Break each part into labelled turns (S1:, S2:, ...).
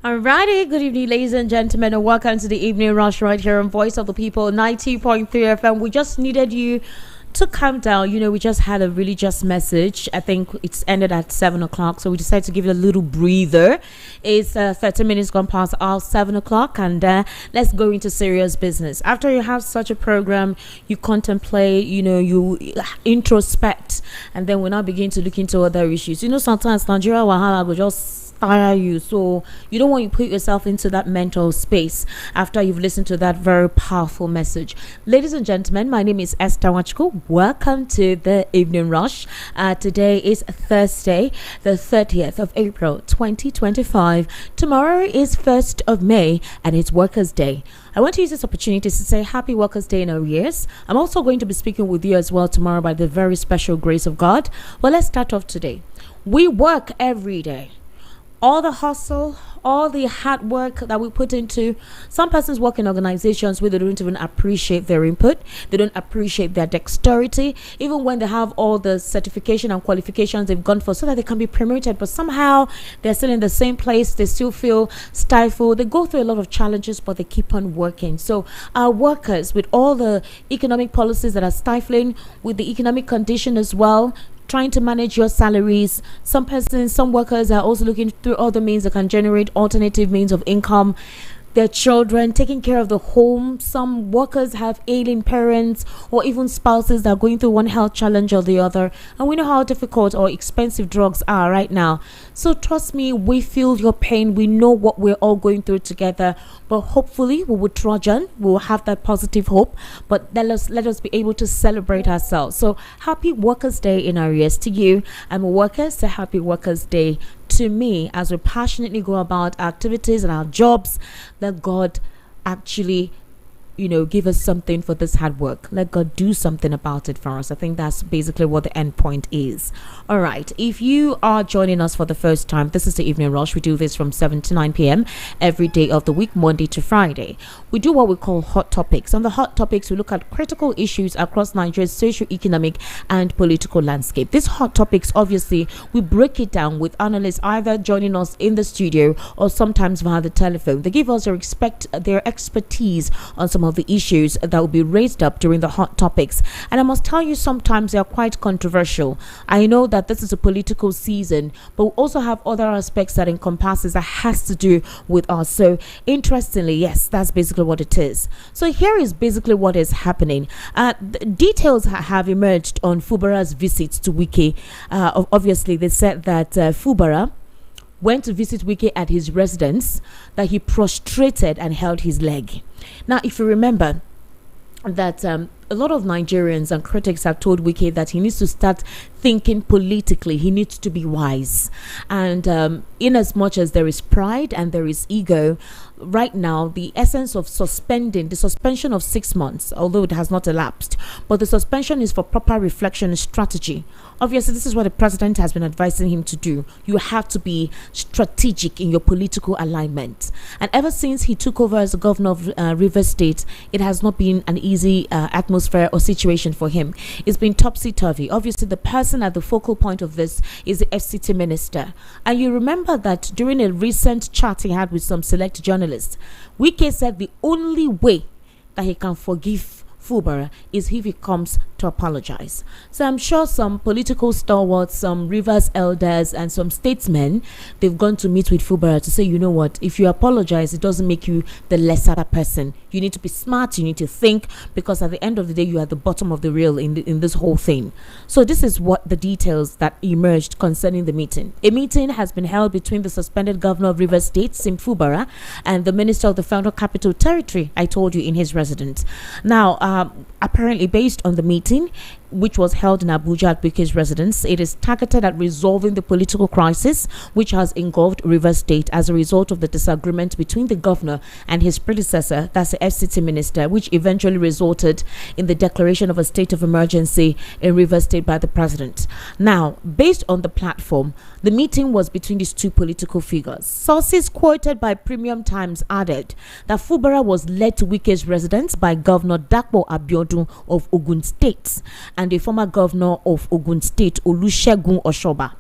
S1: Alrighty, good evening, ladies and gentlemen, and welcome to the Evening Rush right here on Voice of the People 90.3 FM. We just needed you to calm down. We just had a religious message. I think it's ended at 7 o'clock, so we decided to give it a little breather. It's 30 minutes gone past our 7 o'clock, and let's go into serious business. After you have such a program, you contemplate, you introspect, and then we now begin to look into other issues. Sometimes Nigeria Wahala will just tire you, so you don't want to put yourself into that mental space after you've listened to that very powerful message. Ladies and gentlemen, my name is Esther Wachko. Welcome to the Evening Rush. Today is Thursday, the 30th of April 2025. Tomorrow is 1st of May and it's Workers' Day. I want to use this opportunity to say Happy Workers' Day in arrears. I'm also going to be speaking with you as well tomorrow by the very special grace of God. Well, let's start off today. We work every day. All the hustle, all the hard work that we put into. Some persons work in organizations where they don't even appreciate their input. They don't appreciate their dexterity, even when they have all the certification and qualifications they've gone for so that they can be promoted. But somehow they're still in the same place. They still feel stifled. They go through a lot of challenges, but they keep on working. So our workers, with all the economic policies that are stifling, with the economic condition as well, trying to manage your salaries. Some workers are also looking through other means that can generate alternative means of income. Their children, taking care of the home. Some workers have ailing parents or even spouses that are going through one health challenge or the other. And we know how difficult or expensive drugs are right now. So trust me, we feel your pain. We know what we're all going through together. But hopefully we will trudge on. We will have that positive hope. But let us be able to celebrate ourselves. So happy Workers' Day in arrears to you. I'm a worker, so happy Workers' Day to me as we passionately go about our activities and our jobs. That God actually give us something for this hard work. Let God do something about it for us. I think that's basically what the end point is. All right. If you are joining us for the first time, this is the Evening Rush. We do this from 7 to 9 p.m. every day of the week, Monday to Friday. We do what we call hot topics. On the hot topics, we look at critical issues across Nigeria's socio-economic and political landscape. These hot topics, obviously, we break it down with analysts either joining us in the studio or sometimes via the telephone. They give us their expertise on some of the issues that will be raised up during the hot topics. And I must tell you, sometimes they are quite controversial. I know that this is a political season, but we also have other aspects that encompasses that has to do with us. So interestingly, yes, that's basically what it is. So here is basically what is happening. Details have emerged on Fubara's visit to Wike. Obviously, they said that Fubara went to visit Wike at his residence, that he prostrated and held his leg. Now, if you remember that a lot of Nigerians and critics have told Wike that he needs to start thinking politically. He needs to be wise. And in as much as there is pride and there is ego, right now, the essence of the suspension of 6 months, although it has not elapsed, but the suspension is for proper reflection and strategy. Obviously, this is what the president has been advising him to do. You have to be strategic in your political alignment. And ever since he took over as the governor of Rivers State, it has not been an easy atmosphere or situation for him. It's been topsy-turvy. Obviously, the person at the focal point of this is the FCT minister. And you remember that during a recent chat he had with some select journalists, Wike said the only way that he can forgive Fubara is if he comes to apologize. So I'm sure some political stalwarts, some Rivers elders and some statesmen, they've gone to meet with Fubara to say, you know what, if you apologize, it doesn't make you the lesser person. You need to be smart, you need to think, because at the end of the day, you are at the bottom of the reel in this whole thing. So this is what the details that emerged concerning the meeting. A meeting has been held between the suspended governor of Rivers State, Sim Fubara, and the minister of the Federal Capital Territory, I told you, in his residence. Now, apparently based on the meeting, which was held in Abuja at Wike's residence, it is targeted at resolving the political crisis which has engulfed Rivers State as a result of the disagreement between the governor and his predecessor, that's the FCT minister, which eventually resulted in the declaration of a state of emergency in Rivers State by the president. Now, based on the platform, the meeting was between these two political figures. Sources quoted by Premium Times added that Fubara was led to Wike's residence by Governor Dapo Abiodun of Ogun State and the former governor of Ogun State, Olusegun Oshoba.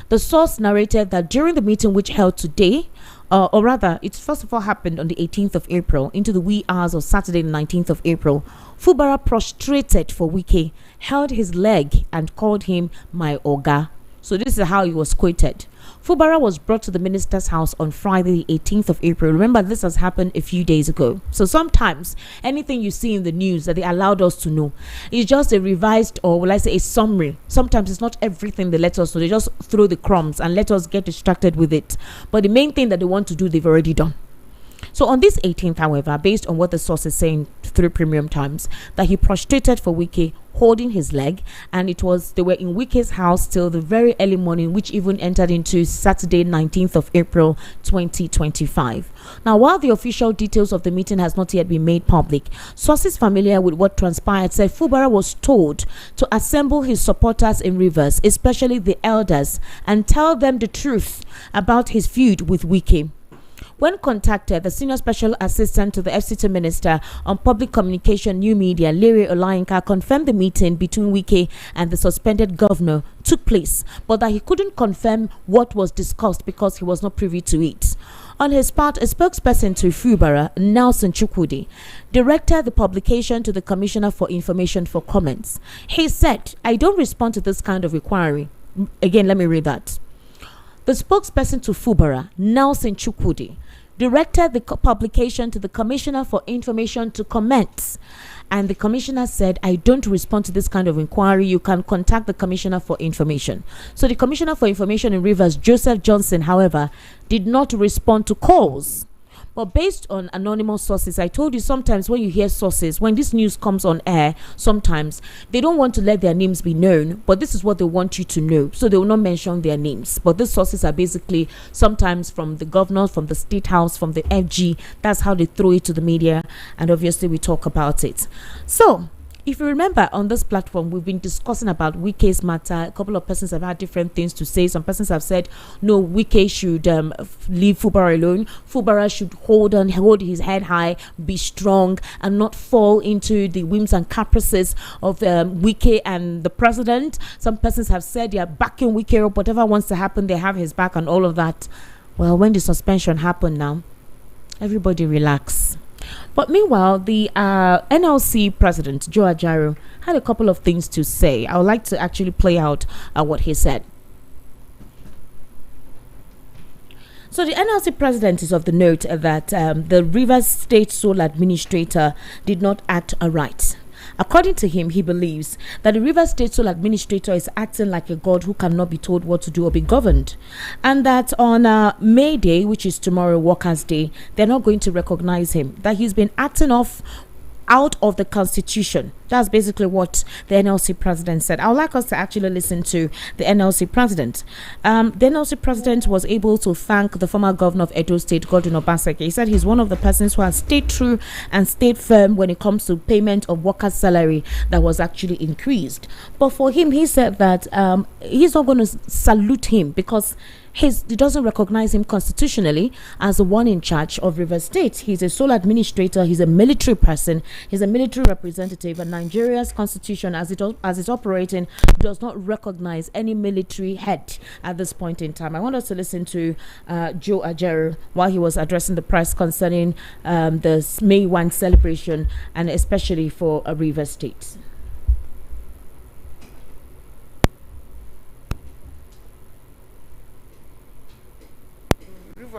S1: The source narrated that during the meeting which held today, or rather, it first of all happened on the 18th of April into the wee hours of Saturday, the 19th of April. Fubara prostrated for Wike, held his leg, and called him my Oga. So this is how he was quoted. Fubara was brought to the minister's house on Friday, the 18th of April. Remember, this has happened a few days ago. So sometimes anything you see in the news that they allowed us to know is just a revised, or will I say a summary. Sometimes it's not everything they let us know. They just throw the crumbs and let us get distracted with it. But the main thing that they want to do, they've already done. So on this 18th, however, based on what the source is saying through Premium Times, that he prostrated for Wike, holding his leg, and they were in Wike's house till the very early morning, which even entered into Saturday, 19th of April 2025. Now, while the official details of the meeting has not yet been made public, sources familiar with what transpired said Fubara was told to assemble his supporters in Rivers, especially the elders, and tell them the truth about his feud with Wike. When contacted, the senior special assistant to the FCT minister on public communication, new media, Larry Olayinka, confirmed the meeting between Wike and the suspended governor took place, but that he couldn't confirm what was discussed because he was not privy to it. On his part, a spokesperson to Fubara, Nelson Chukwudi, directed the publication to the Commissioner for Information for comments. He said, "I don't respond to this kind of inquiry." Again, let me read that. The spokesperson to Fubara, Nelson Chukwudi, directed the publication to the Commissioner for Information to comment. And the commissioner said, "I don't respond to this kind of inquiry. You can contact the Commissioner for Information." So the Commissioner for Information in Rivers, Joseph Johnson, however, did not respond to calls. But based on anonymous sources, I told you sometimes when you hear sources, when this news comes on air, sometimes they don't want to let their names be known, but this is what they want you to know. So they will not mention their names. But these sources are basically sometimes from the governor, from the state house, from the FG. That's how they throw it to the media. And obviously we talk about it. So if you remember, on this platform, we've been discussing about Wike's matter. A couple of persons have had different things to say. Some persons have said, no, Wike should leave Fubara alone. Fubara should hold his head high, be strong, and not fall into the whims and caprices of Wike and the president. Some persons have said they are backing Wike up. Whatever wants to happen, they have his back and all of that. Well, when the suspension happened now, everybody relax. But meanwhile, the NLC president, Joe Ajaero, had a couple of things to say. I would like to actually play out what he said. So the NLC president is of the note that the Rivers State Sole Administrator did not act aright. According to him, he believes that the Rivers State Sole Administrator is acting like a god who cannot be told what to do or be governed. And that on May Day, which is tomorrow, Workers' Day, they're not going to recognize him. That he's been acting out of the Constitution. That's basically what the NLC president said. I would like us to actually listen to the NLC president. The NLC president was able to thank the former governor of Edo State, Godwin Obaseki. He said he's one of the persons who has stayed true and stayed firm when it comes to payment of workers' salary that was actually increased. But for him, he said that he's not going to salute him because he doesn't recognize him constitutionally as the one in charge of River State. He's a sole administrator. He's a military person. He's a military representative. And Nigeria's constitution, as it's operating, does not recognize any military head at this point in time. I want us to listen to Joe Ajaero while he was addressing the press concerning the May 1 celebration, and especially for River State.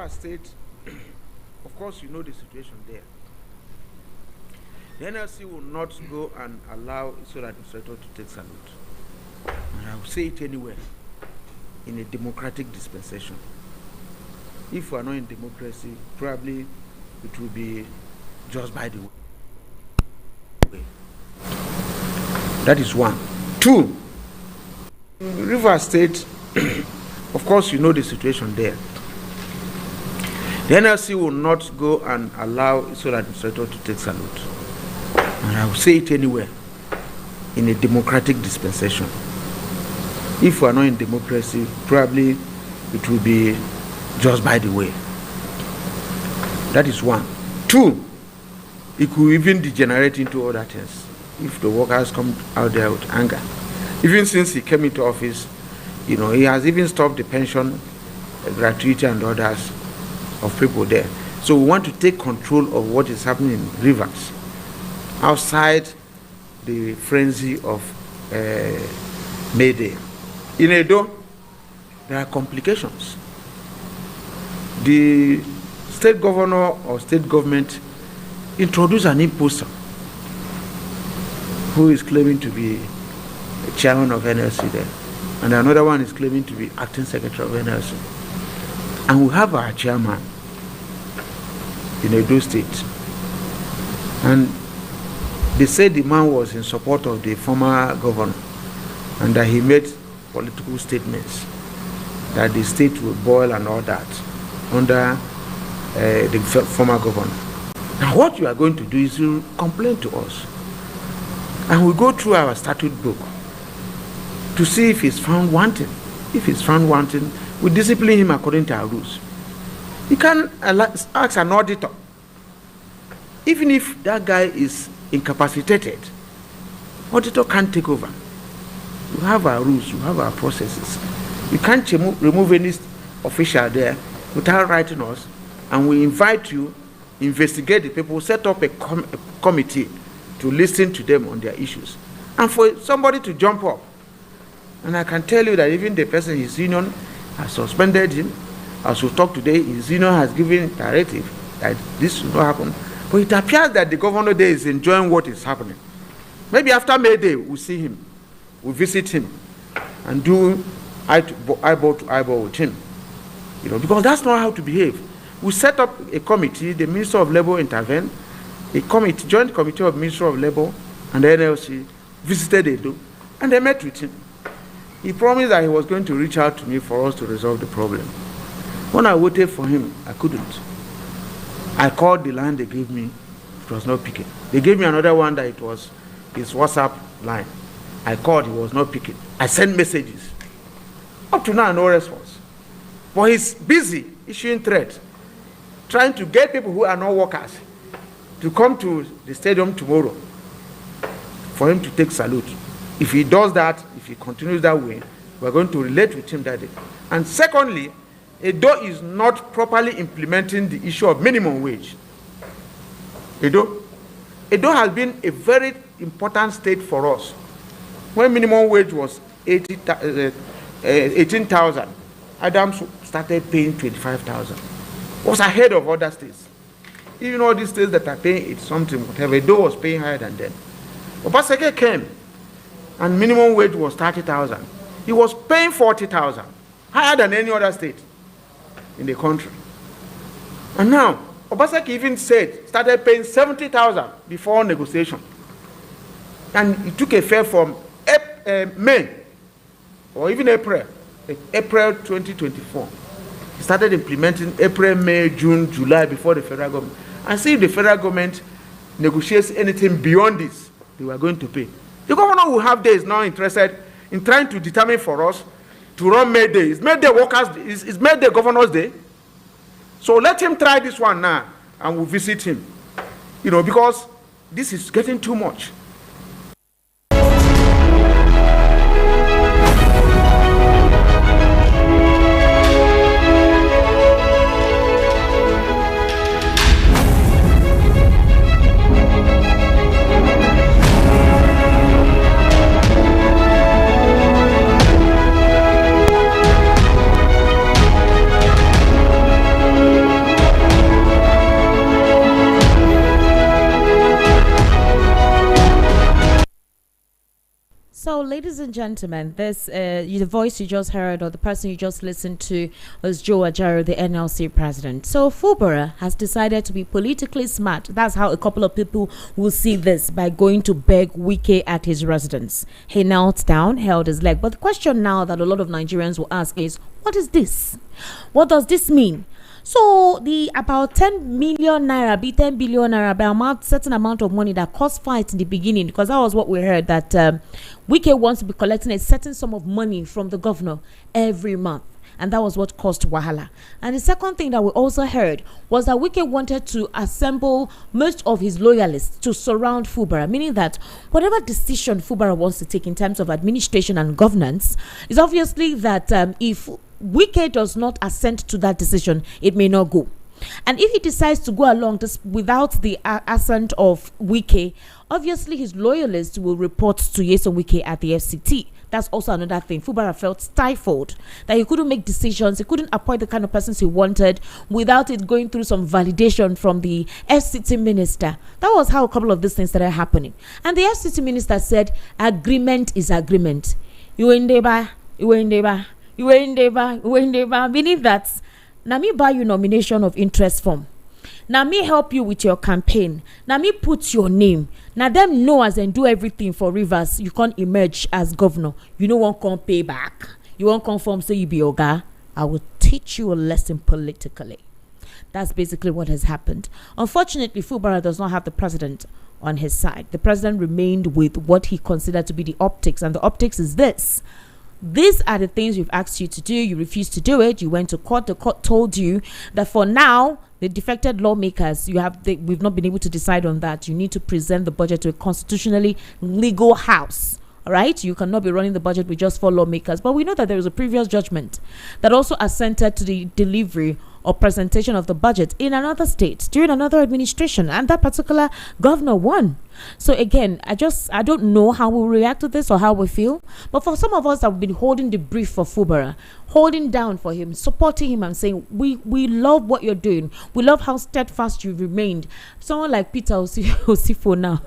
S2: State, of course, you know the situation there. The NLC will not go and allow its sole administrator to take salute. And I will say it anywhere, in a democratic dispensation. If we are not in democracy, probably it will be just by the way. That is one. Two, River State, of course, you know the situation there. The NLC will not go and allow its sole administrator to take salute. And I will say it anywhere, in a democratic dispensation. If we are not in democracy, probably it will be just by the way. That is one. Two, it could even degenerate into other things if the workers come out there with anger. Even since he came into office, You know, he has even stopped the pension gratuity and others of people there. So we want to take control of what is happening in Rivers, outside the frenzy of May Day. In Edo, there are complications. The state governor or state government introduced an imposter who is claiming to be a chairman of NLC there, and another one is claiming to be acting secretary of NLC. And we have our chairman in Edo State, and they said the man was in support of the former governor, and that he made political statements that the state will boil and all that under the former governor. Now what you are going to do is you complain to us, and we go through our statute book to see if he's found wanting. If he's found wanting, we discipline him according to our rules. You can ask an auditor, even if that guy is incapacitated, auditor can't take over. We have our rules, we have our processes. You can't remove any official there without writing us, and we invite you, investigate the people, set up a committee to listen to them on their issues. And for somebody to jump up, and I can tell you that even the person, his union, has suspended him. As we talk today, his union has given directive that this should not happen. But it appears that the governor there is enjoying what is happening. Maybe after May Day, we'll see him, we'll visit him, and do eyeball to eyeball with him. You know, because that's not how to behave. We set up a committee, the Minister of Labour intervened, a committee, joint committee of Minister of Labour and the NLC visited Edo, and they met with him. He promised that he was going to reach out to me for us to resolve the problem. When I waited for him, I couldn't. I called the line they gave me, it was not picking. They gave me another one that it was his WhatsApp line. I called, he was not picking. I sent messages. Up to now, no response. But he's busy issuing threats, trying to get people who are not workers to come to the stadium tomorrow for him to take salute. If he does that, if he continues that way, we're going to relate with him that day. And secondly, Edo is not properly implementing the issue of minimum wage. Edo has been a very important state for us. When minimum wage was 18,000, Adams started paying 25,000. Was ahead of other states. Even all these states that are paying it something, whatever, Edo was paying higher than them. Obaseki came, and minimum wage was 30,000. He was paying 40,000, higher than any other state in the country. And now, Obaseki even started paying 70,000 before negotiation. And he took a fare from May, or even April 2024. He started implementing April, May, June, July before the federal government. And see if the federal government negotiates anything beyond this, they were going to pay. The governor who have there is now interested in trying to determine for us to run May Day. Is May Day is May Day Governor's Day? So let him try this one now, and we'll visit him. You know, because this is getting too much.
S1: So, ladies and gentlemen, this the voice you just heard, or the person you just listened to, was Joe Ajaro, the NLC president. So, Fubara has decided to be politically smart. That's how a couple of people will see this, by going to beg Wike at his residence. He knelt down, held his leg. But the question now that a lot of Nigerians will ask is, what is this? What does this mean? So the about 10 million naira, be 10 billion naira, by amount certain amount of money that caused fight in the beginning, because that was what we heard, that Wike wants to be collecting a certain sum of money from the governor every month. And that was what caused wahala. And the second thing that we also heard was that Wike wanted to assemble most of his loyalists to surround Fubara, meaning that whatever decision Fubara wants to take in terms of administration and governance is obviously that if Wike does not assent to that decision, it may not go. And if he decides to go along this without the assent of Wike, obviously his loyalists will report to Nyesom Wike at the FCT. That's also another thing. Fubara felt stifled, that he couldn't make decisions, he couldn't appoint the kind of persons he wanted without it going through some validation from the FCT minister. That was how a couple of these things started happening. And the FCT minister said, agreement is agreement. You in deba, you in deba, you in deba, you in deba. Meaning that, now me buy you nomination of interest form. Now me help you with your campaign. Now me put your name. Now them know as and do everything for Rivers. You can't emerge as governor. You don't want come pay back. You won't conform say you be oga. I will teach you a lesson politically. That's basically what has happened. Unfortunately, Fubara does not have the president on his side. The president remained with what he considered to be the optics, and the optics is this. These are the things we've asked you to do. You refused to do it. You went to court. The court told you that for now, the defected lawmakers, we've not been able to decide on that. You need to present the budget to a constitutionally legal house. All right, you cannot be running the budget with just 4 lawmakers. But we know that there was a previous judgment that also assented to the delivery or presentation of the budget in another state during another administration, and that particular governor won. So again, I don't know how we'll react to this or how we feel. But for some of us that have been holding the brief for Fubara, holding down for him, supporting him and saying, we love what you're doing. We love how steadfast you've remained. Someone like Peter Osifo now,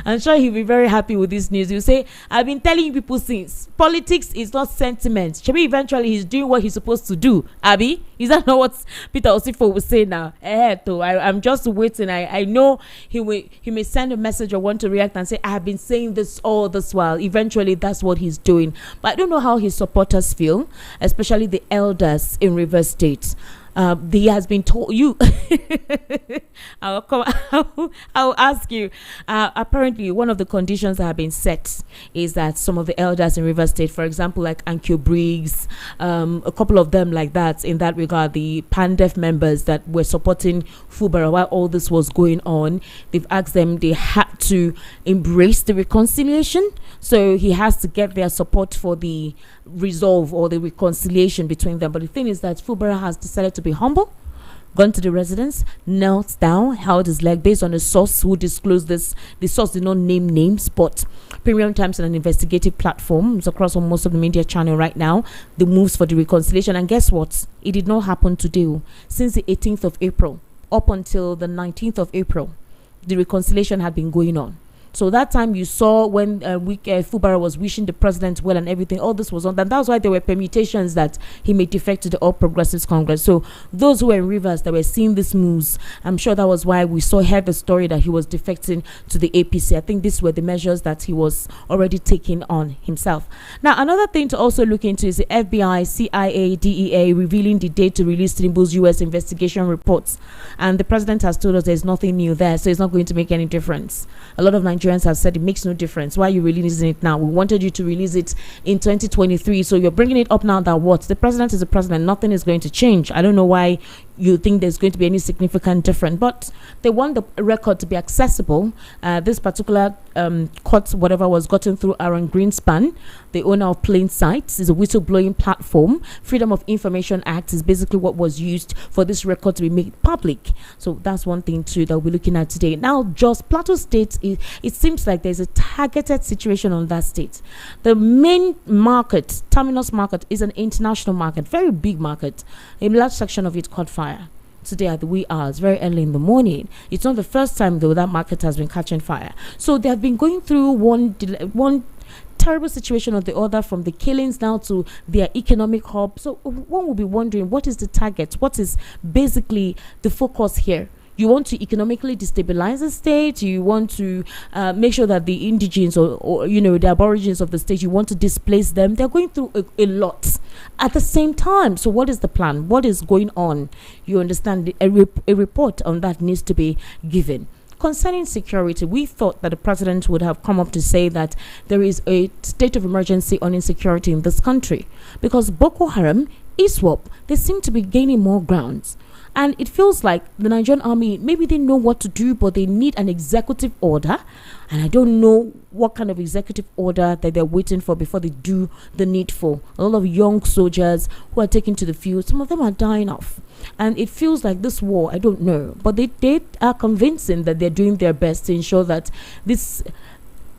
S1: I'm sure he'll be very happy with this news. He'll say, I've been telling you people since, politics is not sentiment. Maybe eventually he's doing what he's supposed to do. Abby, is that not what Peter Osifo will say now? I'm just waiting. I know he may send a message or want to react and say, I have been saying this all this while. Eventually that's what he's doing. But I don't know how his supporters feel, especially the elders in Rivers State. He has been told you I'll ask you, apparently one of the conditions that have been set is that some of the elders in Rivers State, for example, like Ankyo Briggs, a couple of them like that, in that regard, the PANDEF members that were supporting Fubara while all this was going on, they've asked them, they had to embrace the reconciliation. So he has to get their support for the resolve or the reconciliation between them. But the thing is that Fubara has decided to be humble, gone to the residence, knelt down, held his leg based on a source who disclosed this. The source did not name names, but Premium Times and an investigative platform is across on most of the media channel right now. The moves for the reconciliation, and guess what? It did not happen today. Since the 18th of April up until the 19th of April, the reconciliation had been going on. So that time you saw when Fubara was wishing the president well and everything, all this was on. And that's why there were permutations that he may defect to the All Progressives Congress. So those who were in Rivers that were seeing these moves, I'm sure that was why we heard the story that he was defecting to the APC. I think these were the measures that he was already taking on himself. Now, another thing to also look into is the FBI, CIA, DEA revealing the date to release Tinubu's U.S. investigation reports. And the president has told us there's nothing new there, so it's not going to make any difference. A lot of Nigerians have said it makes no difference. Why are you releasing it now? We wanted you to release it in 2023, so you're bringing it up now. That what? The president is the president. Nothing is going to change. I don't know why you think there's going to be any significant difference, but they want the record to be accessible. This particular court, whatever was gotten through Aaron Greenspan, the owner of Plain Sight, is a whistleblowing platform. Freedom of Information Act is basically what was used for this record to be made public. So that's one thing too that we're looking at today. Now, just Plateau State, it seems like there's a targeted situation on that state. The main market, Terminus Market, is an international market, very big market. A large section of it caught fire today at the wee hours, very early in the morning. It's not the first time though that market has been catching fire. So they have been going through one terrible situation or the other, from the killings now to their economic hub. So one will be wondering, what is the target? What is basically the focus here? You want to economically destabilize the state. You want to make sure that the indigenes or the aborigines of the state, you want to displace them. They're going through a lot at the same time. So what is the plan? What is going on? You understand? A report on that needs to be given. Concerning security, we thought that the president would have come up to say that there is a state of emergency on insecurity in this country because Boko Haram, ISWAP, they seem to be gaining more grounds. And it feels like the Nigerian army, maybe they know what to do, but they need an executive order. And I don't know what kind of executive order that they're waiting for before they do the needful. A lot of young soldiers who are taken to the field, some of them are dying off. And it feels like this war, I don't know, but they are convincing that they're doing their best to ensure that these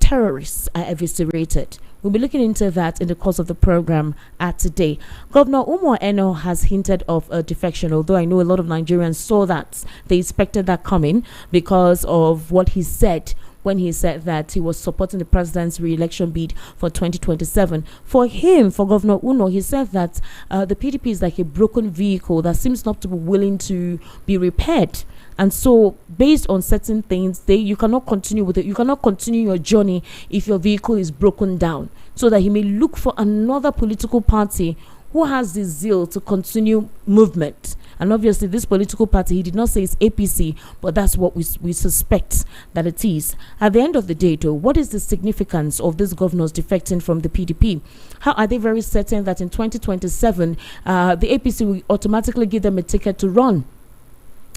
S1: terrorists are eviscerated. We'll be looking into that in the course of the program today. Governor Umo Eno has hinted of a defection, although I know a lot of Nigerians saw that. They expected that coming because of what he said when he said that he was supporting the president's re-election bid for 2027. For him, for Governor Uno, he said that the PDP is like a broken vehicle that seems not to be willing to be repaired. And so, based on certain things, you cannot continue with it. You cannot continue your journey if your vehicle is broken down. So that he may look for another political party who has the zeal to continue movement. And obviously, this political party, he did not say it's APC, but that's what we suspect that it is. At the end of the day, though, what is the significance of these governors defecting from the PDP? How are they very certain that in 2027, the APC will automatically give them a ticket to run?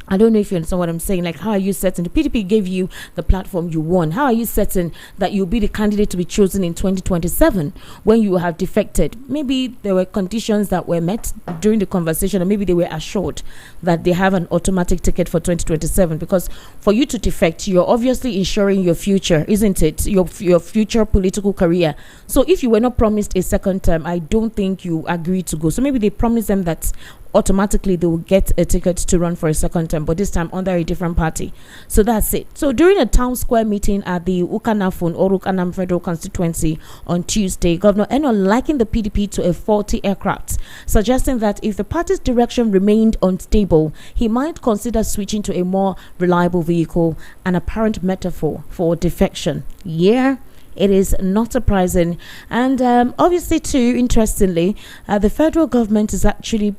S1: I don't know if you understand what I'm saying. Like, how are you certain? The PDP gave you the platform you won. How are you certain that you'll be the candidate to be chosen in 2027 when you have defected? Maybe there were conditions that were met during the conversation, or maybe they were assured that they have an automatic ticket for 2027. Because for you to defect, you're obviously ensuring your future, isn't it? Your future political career. So if you were not promised a second term, I don't think you agree to go. So maybe they promised them that automatically they will get a ticket to run for a second term, but this time under a different party. So that's it. So during a town square meeting at the Ukanafun or Ukanam Federal Constituency on Tuesday, Governor Eno likened the PDP to a faulty aircraft, suggesting that if the party's direction remained unstable, he might consider switching to a more reliable vehicle, an apparent metaphor for defection. Yeah. It is not surprising. And obviously, too, interestingly, the federal government is actually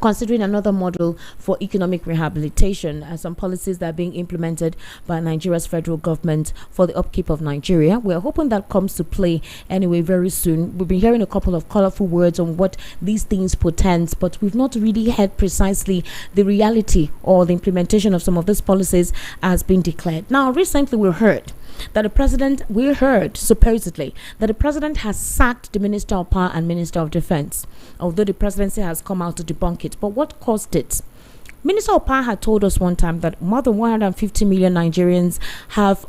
S1: considering another model for economic rehabilitation. Some policies that are being implemented by Nigeria's federal government for the upkeep of Nigeria. We're hoping that comes to play anyway very soon. We've been hearing a couple of colorful words on what these things portend, but we've not really heard precisely the reality or the implementation of some of these policies as been declared. Now, recently we heard supposedly that the president has sacked the Minister of Power and Minister of Defense, although the presidency has come out to debunk it. But what caused it? Minister of Power had told us one time that more than 150 million Nigerians have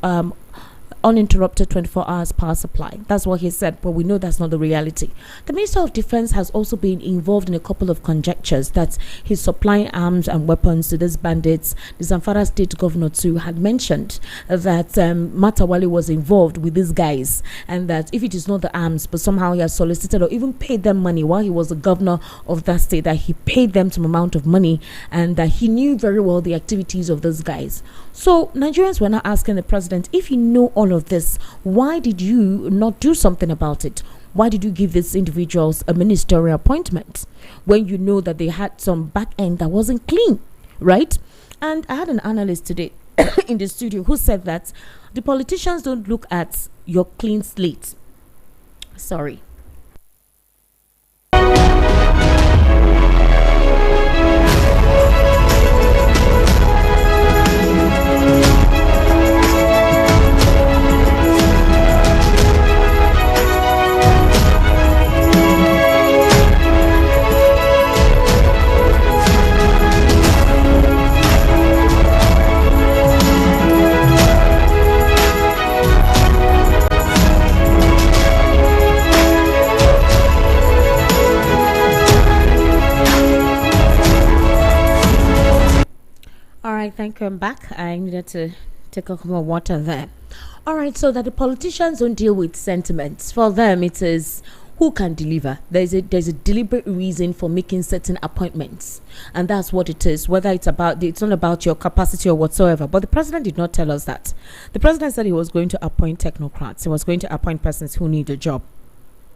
S1: uninterrupted 24 hours power supply. That's what he said, but we know that's not the reality. The Minister of Defense has also been involved in a couple of conjectures that he's supplying arms and weapons to these bandits. The Zamfara state governor too had mentioned that Matawali was involved with these guys, and that if it is not the arms, but somehow he has solicited or even paid them money while he was the governor of that state, that he paid them some amount of money, and that he knew very well the activities of those guys. So Nigerians were now asking the president, if you know all of this, why did you not do something about it? Why did you give these individuals a ministerial appointment when you know that they had some back end that wasn't clean, right? And I had an analyst today in the studio who said that the politicians don't look at your clean slate. Sorry. Thank you. I'm back. I needed to take a cup of water there. All right, so that the politicians don't deal with sentiments. For them, it is who can deliver. There's a deliberate reason for making certain appointments, and that's what it is. Whether it's not about your capacity or whatsoever. But the president did not tell us that. The president said he was going to appoint technocrats. He was going to appoint persons who need a job,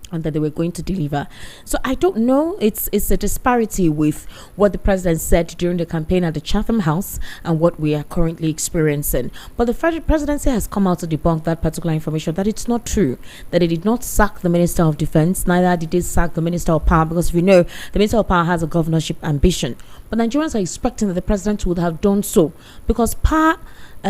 S1: and that they were going to deliver. So I don't know. It's a disparity with what the president said during the campaign at the Chatham House and what we are currently experiencing. But the federal presidency has come out to debunk that particular information, that it's not true, that they did not sack the Minister of Defense, neither did they sack the Minister of Power, because we know the Minister of Power has a governorship ambition. But Nigerians are expecting that the president would have done so, because power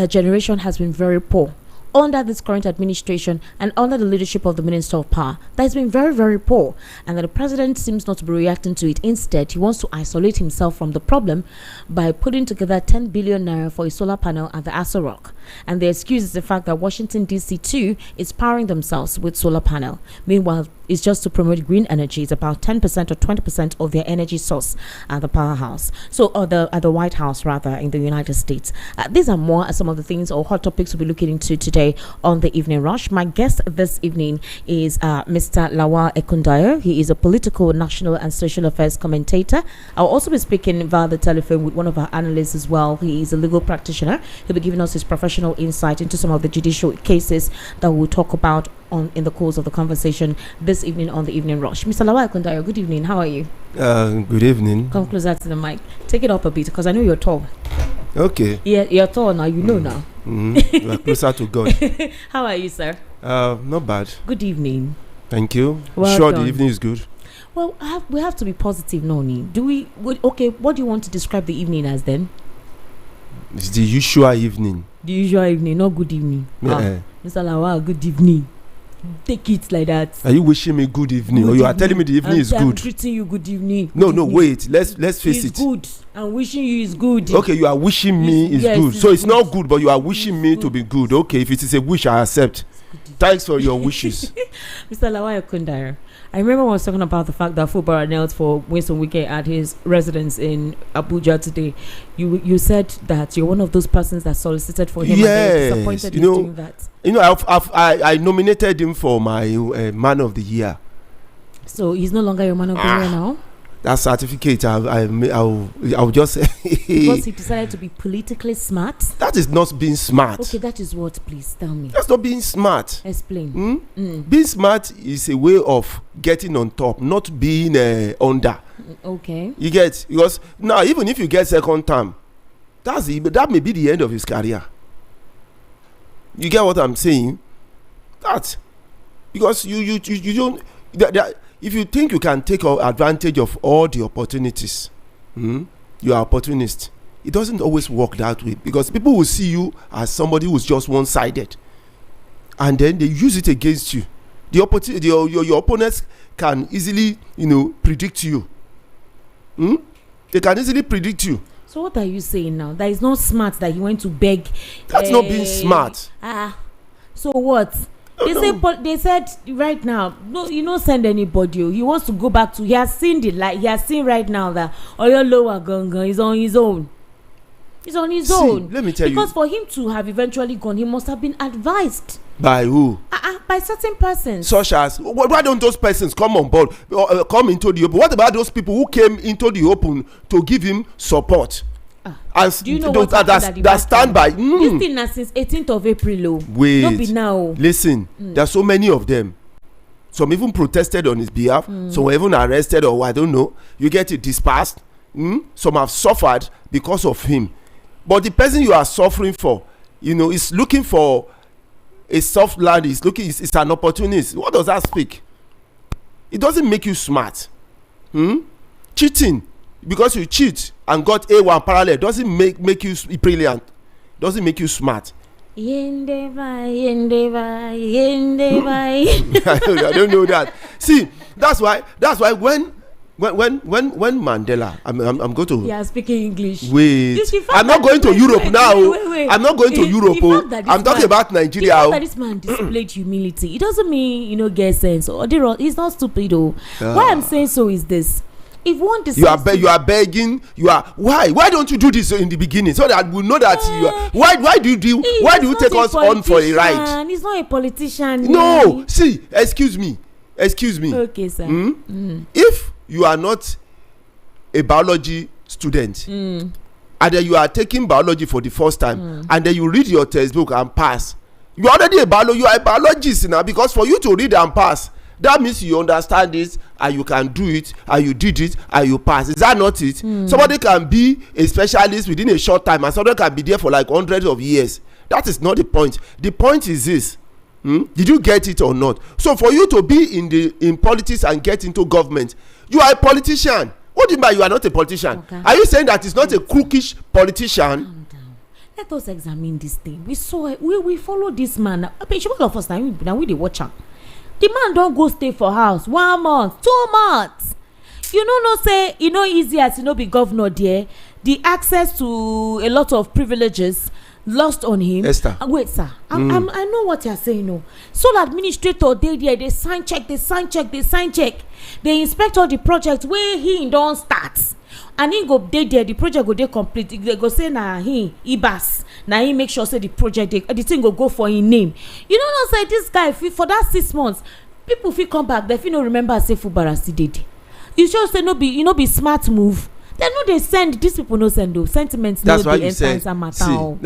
S1: generation has been very poor under this current administration and under the leadership of the Minister of Power. That has been very, very poor, and that the president seems not to be reacting to it. Instead, he wants to isolate himself from the problem by putting together 10 billion naira for a solar panel at the Aso Rock. And the excuse is the fact that Washington DC too is powering themselves with solar panel. Meanwhile, it's just to promote green energy. It's about 10% or 20% of their energy source at the powerhouse. So, at the White House, rather, in the United States. These are some of the things or hot topics we'll be looking into today on the Evening Rush. My guest this evening is Mr. Lawal Ekundayo. He is a political, national, and social affairs commentator. I'll also be speaking via the telephone with one of our analysts as well. He is a legal practitioner. He'll be giving us his professional insight into some of the judicial cases that we'll talk about in the course of the conversation this evening on the Evening Rush. Mr. Lawal Ekundayo, good evening. How are you?
S3: Good evening.
S1: Come closer to the mic. Take it up a bit, because I know you're tall.
S3: Okay.
S1: Yeah, you're tall now. You know now.
S3: You are closer to God.
S1: How are you, sir?
S3: Not bad.
S1: Good evening.
S3: Thank you.
S1: Well
S3: sure
S1: done.
S3: The evening is good.
S1: Well, we have to be positive, Noni. Okay, what do you want to describe the evening as then?
S3: It's the usual evening.
S1: The usual evening, not good evening.
S3: Yeah.
S1: Mr. Lawal, good evening. Take it like that.
S3: Are you wishing me good evening, or you are telling me the evening is
S1: I'm
S3: good?
S1: treating you good evening.
S3: No, wait. Let's face it.
S1: It's good. I'm wishing you is good.
S3: Okay, you are wishing me is
S1: yes,
S3: good. So it's
S1: good.
S3: not good, but you are wishing me to be good. Okay, if it is a wish, I accept. Thanks for your wishes.
S1: Mr. Lawal Ekundayo, I remember I was talking about the fact that Fubara knelt for Winston Wike at his residence in Abuja today. You said that you're one of those persons that solicited for him.
S3: Yes,
S1: and they're disappointed in doing that.
S3: I nominated him for my Man of the Year.
S1: So he's no longer your Man of the Year now?
S3: That certificate, I'll just say.
S1: Because he decided to be politically smart?
S3: That is not being smart.
S1: Okay, that is what? Please tell me.
S3: That's not being smart.
S1: Explain.
S3: Being smart is a way of getting on top, not being under.
S1: Okay.
S3: You get, because now even if you get second term, that may be the end of his career. You get what I'm saying? That because you don't. If you think you can take advantage of all the opportunities, you are opportunist. It doesn't always work that way, because people will see you as somebody who's just one-sided, and then they use it against you. Your opponents can easily, predict you. They can easily predict you.
S1: So what are you saying now? That is not smart that he went to beg.
S3: That's not being smart.
S1: So what? They said right now, no, send anybody. He wants to go back to. He has seen the light. He has seen right now that Oyo Lower Gungan is on his own. He's on his own.
S3: Let me tell you.
S1: Because for him to have eventually gone, he must have been advised.
S3: By who?
S1: By certain persons.
S3: Such as, why don't those persons come on board, come into the open? What about those people who came into the open to give him support? And
S1: do you know that
S3: stand by?
S1: This thing now since 18th of April.
S3: Wait,
S1: don't be now.
S3: Listen, there are so many of them. Some even protested on his behalf. Some were even arrested, or I don't know. You get it dispersed. Some have suffered because of him. But the person you are suffering for, is looking for a soft land. It's an opportunist. What does that speak? It doesn't make you smart. Cheating, because you cheat and got A1 parallel, doesn't make you brilliant. Doesn't make you smart.
S1: I
S3: don't know that. See, that's why when Mandela, I'm going to.
S1: Yeah, speaking English.
S3: Wait, I'm not going to Europe now. Wait. I'm not going to Europe. I'm talking about Nigeria.
S1: The fact that this man displayed humility, it doesn't mean get sense. Or he's not stupid. Why I'm saying so is this: if one decides
S3: you are begging. Why don't you do this in the beginning so that we know that you are, why do you take us on for a ride?
S1: He's not a politician.
S3: No, see, excuse me. excuse me.
S1: Okay, sir.
S3: If you are not a biology student and then you are taking biology for the first time and then you read your textbook and pass, you are already you are a biologist now, because for you to read and pass, that means you understand it and you can do it and you did it and you pass. Is that not it? Somebody can be a specialist within a short time and somebody can be there for like hundreds of years. That is not the point. The point is this: did you get it or not? So for you to be in politics and get into government, you are a politician. What do you mean you are not a politician? Okay. Are you saying that it's not a crookish politician?
S1: Calm down. Let us examine this thing. We saw it. We follow this man. I mean, all of us now we dey watch am. The man don't go stay for house 1 month, 2 months. You know, no say e no easy as be governor there. The access to a lot of privileges lost on him.
S3: Esther.
S1: Wait, sir. I know what you're saying. No. So the administrator they sign check, they inspect all the projects where he don't start. And he go there, the project go there complete. They go say na he ibas. Now he make sure say the project the thing go for his name. You know, not say this guy for that 6 months, people feel come back, they feel no remember say Fubara still did. You just say no be smart move. They know they send these people no send those sentiments.
S3: That's
S1: no
S3: why
S1: the
S3: you said. See,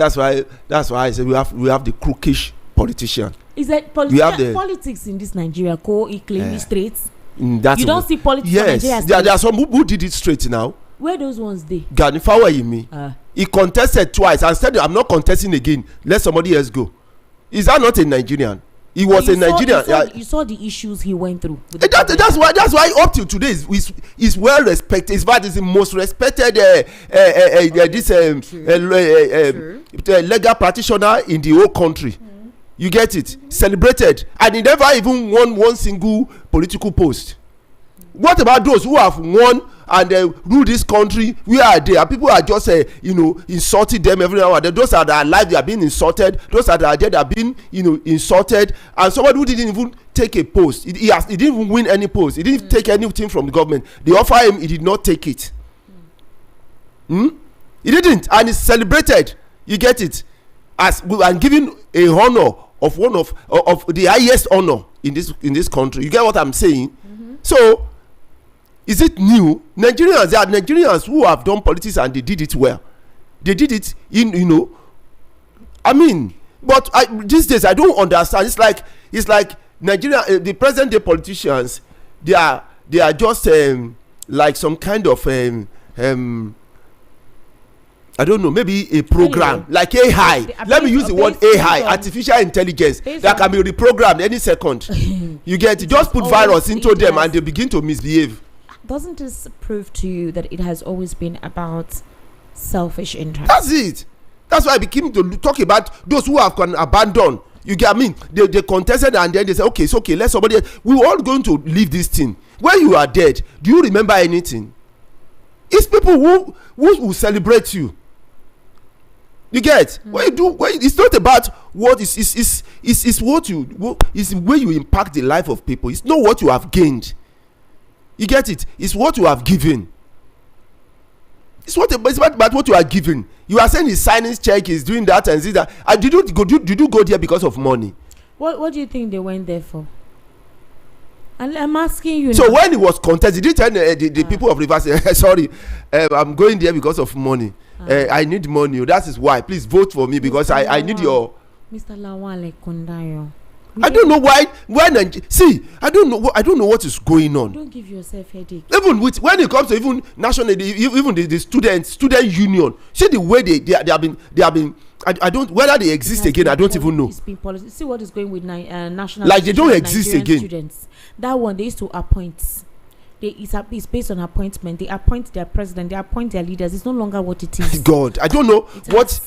S3: that's why I said we have the crookish politician.
S1: Is that politics in this Nigeria claim straight? You don't see politics in Nigeria.
S3: There are some who did it straight now.
S1: Where those ones dey?
S3: Gani Fawayimi. He contested twice and said, I'm not contesting again. Let somebody else go. Is that not a Nigerian? He was a Nigerian.
S1: You saw the issues he went through.
S3: That's why up till today is well respected. In fact, is the most respected legal practitioner in the whole country. You get it? Celebrated, and he never even won one single political post. What about those who have won and rule this country? Where are they? And people are just insulting them every now and then. Those that are alive, they are being insulted. Those that are dead are being insulted. And somebody who didn't even take a post, he didn't even win any post. He didn't take anything from the government. They offer him, he did not take it. He didn't, and it's celebrated. You get it? And given a honor of one of the highest honor in this country. You get what I'm saying? So is it new? There are Nigerians who have done politics and they did it well. They did it I mean, but these days I don't understand. It's like Nigeria, the present day politicians, they are just like some kind of I don't know, maybe a program like AI. Let me use the word AI, artificial intelligence, that can be reprogrammed any second. You get it? Just put virus into them and they begin to misbehave.
S1: Doesn't this prove to you that it has always been about selfish interest?
S3: That's it. That's why I became to talk about those who have abandoned. You get me? They contested and then they say, okay, it's okay, let somebody else. We're all going to leave this thing. When you are dead, do you remember anything? It's people who will celebrate you. You get when you do. It's not about what is what you is where you impact the life of people. It's not what you have gained. You get it? It's what you have given. It's about what you are given. You are saying he's signing check, he's doing that and this that. Did you go there because of money?
S1: What do you think they went there for? And I'm asking you.
S3: So now, when he was contested, did you tell the people of Rivers, sorry, I'm going there because of money. I need money. That is why. Please vote for me because I need your.
S1: Mr. Lawale Kundayo.
S3: I don't know why. See, I don't know what is going on.
S1: Don't give yourself headache.
S3: Even when it comes to even national, even the student union. See the way they have been. I don't, whether they exist again. I don't even know.
S1: It's been policy. See what is going with national.
S3: Like they don't exist
S1: Nigerian
S3: again.
S1: Students. That one they used to appoint. It's based on appointment. They appoint their president. They appoint their leaders. It's no longer what it is.
S3: God, I don't know what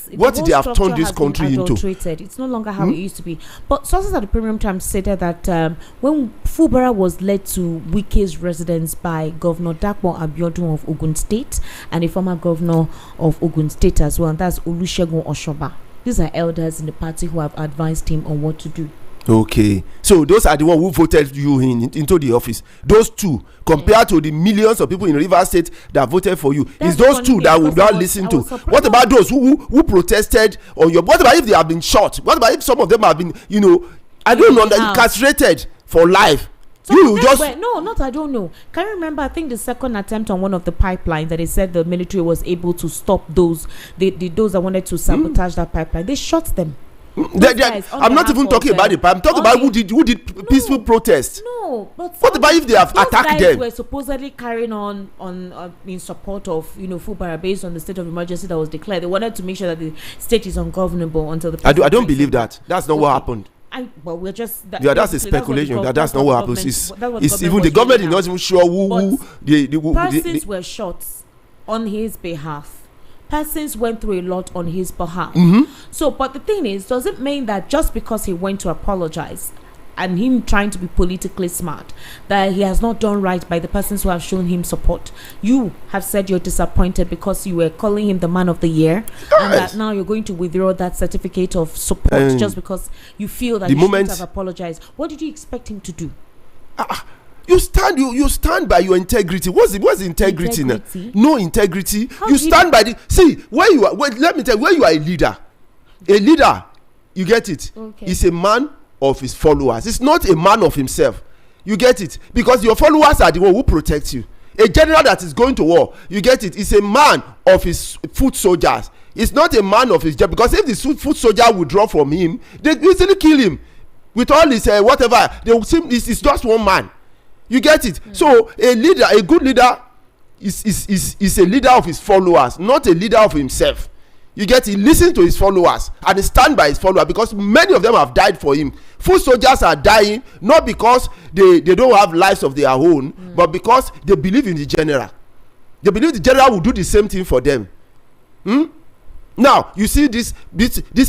S3: they have turned this country into.
S1: It's no longer how it used to be. But sources at the Premium Times stated that when Fubara was led to Wike's residence by Governor Dapo Abiodun of Ogun State and a former governor of Ogun State as well, and that's Olusegun Oshoba. These are elders in the party who have advised him on what to do.
S3: Okay, so those are the ones who voted you into the office. Those two, compared to the millions of people in Rivers State that voted for you, is those two that will not listen to. What about those who protested on your? What about if they have been shot? What about if some of them have been, I don't know, castrated for life? You just
S1: not I don't know. Can you remember? I think the second attempt on one of the pipelines that they said the military was able to stop those those that wanted to sabotage that pipeline. They shot them.
S3: I'm not even talking about it. I'm talking about who did peaceful protest.
S1: No, but
S3: what about if they have attacked them?
S1: Were supposedly carrying on in support of Fubara based on the state of emergency that was declared. They wanted to make sure that the state is ungovernable until the.
S3: I don't believe that. That's not what happened.
S1: But we're just
S3: that's a speculation. That's not what happens. It's even the government is not even sure who
S1: persons were shot on his behalf. Persons went through a lot on his behalf. So, but the thing is, does it mean that just because he went to apologize and him trying to be politically smart, that he has not done right by the persons who have shown him support? You have said you're disappointed because you were calling him the man of the year, and that now you're going to withdraw that certificate of support just because you feel that he shouldn't have apologized. What did you expect him to do?
S3: You stand by your integrity. What's integrity now? No integrity. You stand by the where you are. Let me tell you, where you are a leader, you get it. Is a man of his followers. It's not a man of himself. You get it, because your followers are the one who protect you. A general that is going to war, you get it, is a man of his foot soldiers. It's not a man of his job, because if the foot soldier withdraw from him, they easily kill him with all his whatever. They will see it's just one man. You get it. So a good leader is a leader of his followers, not a leader of himself. You get it. He listens to his followers and he stand by his followers, because many of them have died for him. Foot soldiers are dying not because they don't have lives of their own, but because they believe in the general. They believe the general will do the same thing for them. Now you see these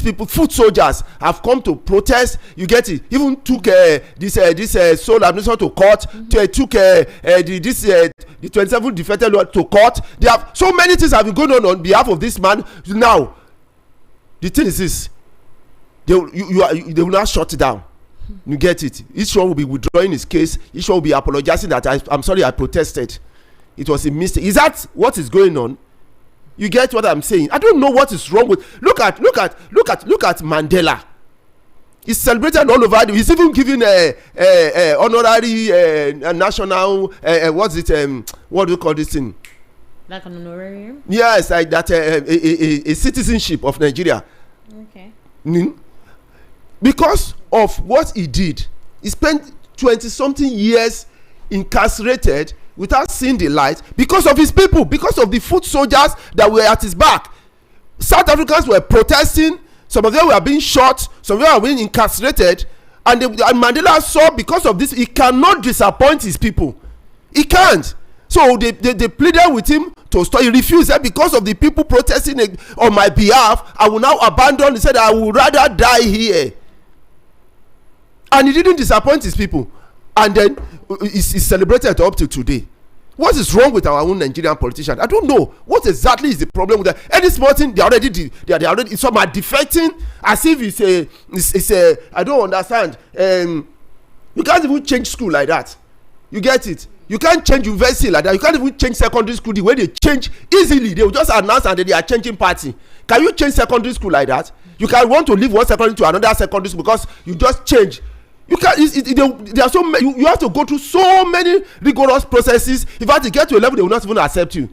S3: people, foot soldiers, have come to protest. You get it. Even took this soul administration to court. Took the 27th defected law to court. They have so many things have been going on behalf of this man. Now the thing is this: they will not shut it down. You get it. Each one will be withdrawing his case. Each one will be apologizing that I'm sorry, I protested. It was a mistake. Is that what is going on? You get what I'm saying? I don't know what is wrong with. Look at Mandela. He's celebrated all over. He's even given a honorary national. What's it? What do you call this thing?
S1: Like an honorarium?
S3: Yes, like that. A citizenship of Nigeria.
S1: Okay.
S3: Because of what he did, he spent 20-something years incarcerated without seeing the light, because of his people, because of the foot soldiers that were at his back. South Africans were protesting. Some of them were being shot. Some of them were being incarcerated. And Mandela saw, because of this, he cannot disappoint his people. He can't. So they pleaded with him to stop. He refused. Because of the people protesting on my behalf, I will now abandon. He said, I would rather die here. And he didn't disappoint his people. And then it's celebrated up to today. What is wrong with our own Nigerian politicians? I don't know. What exactly is the problem with that? Any small thing, they already some are defecting as if it's a I don't understand. You can't even change school like that. You get it? You can't change university like that. You can't even change secondary school the way they change easily. They will just announce and then they are changing party. Can you change secondary school like that? You can want to leave one secondary to another secondary school because you just change. You can't. There are so many. You have to go through so many rigorous processes. In fact, you get to a level they will not even accept you.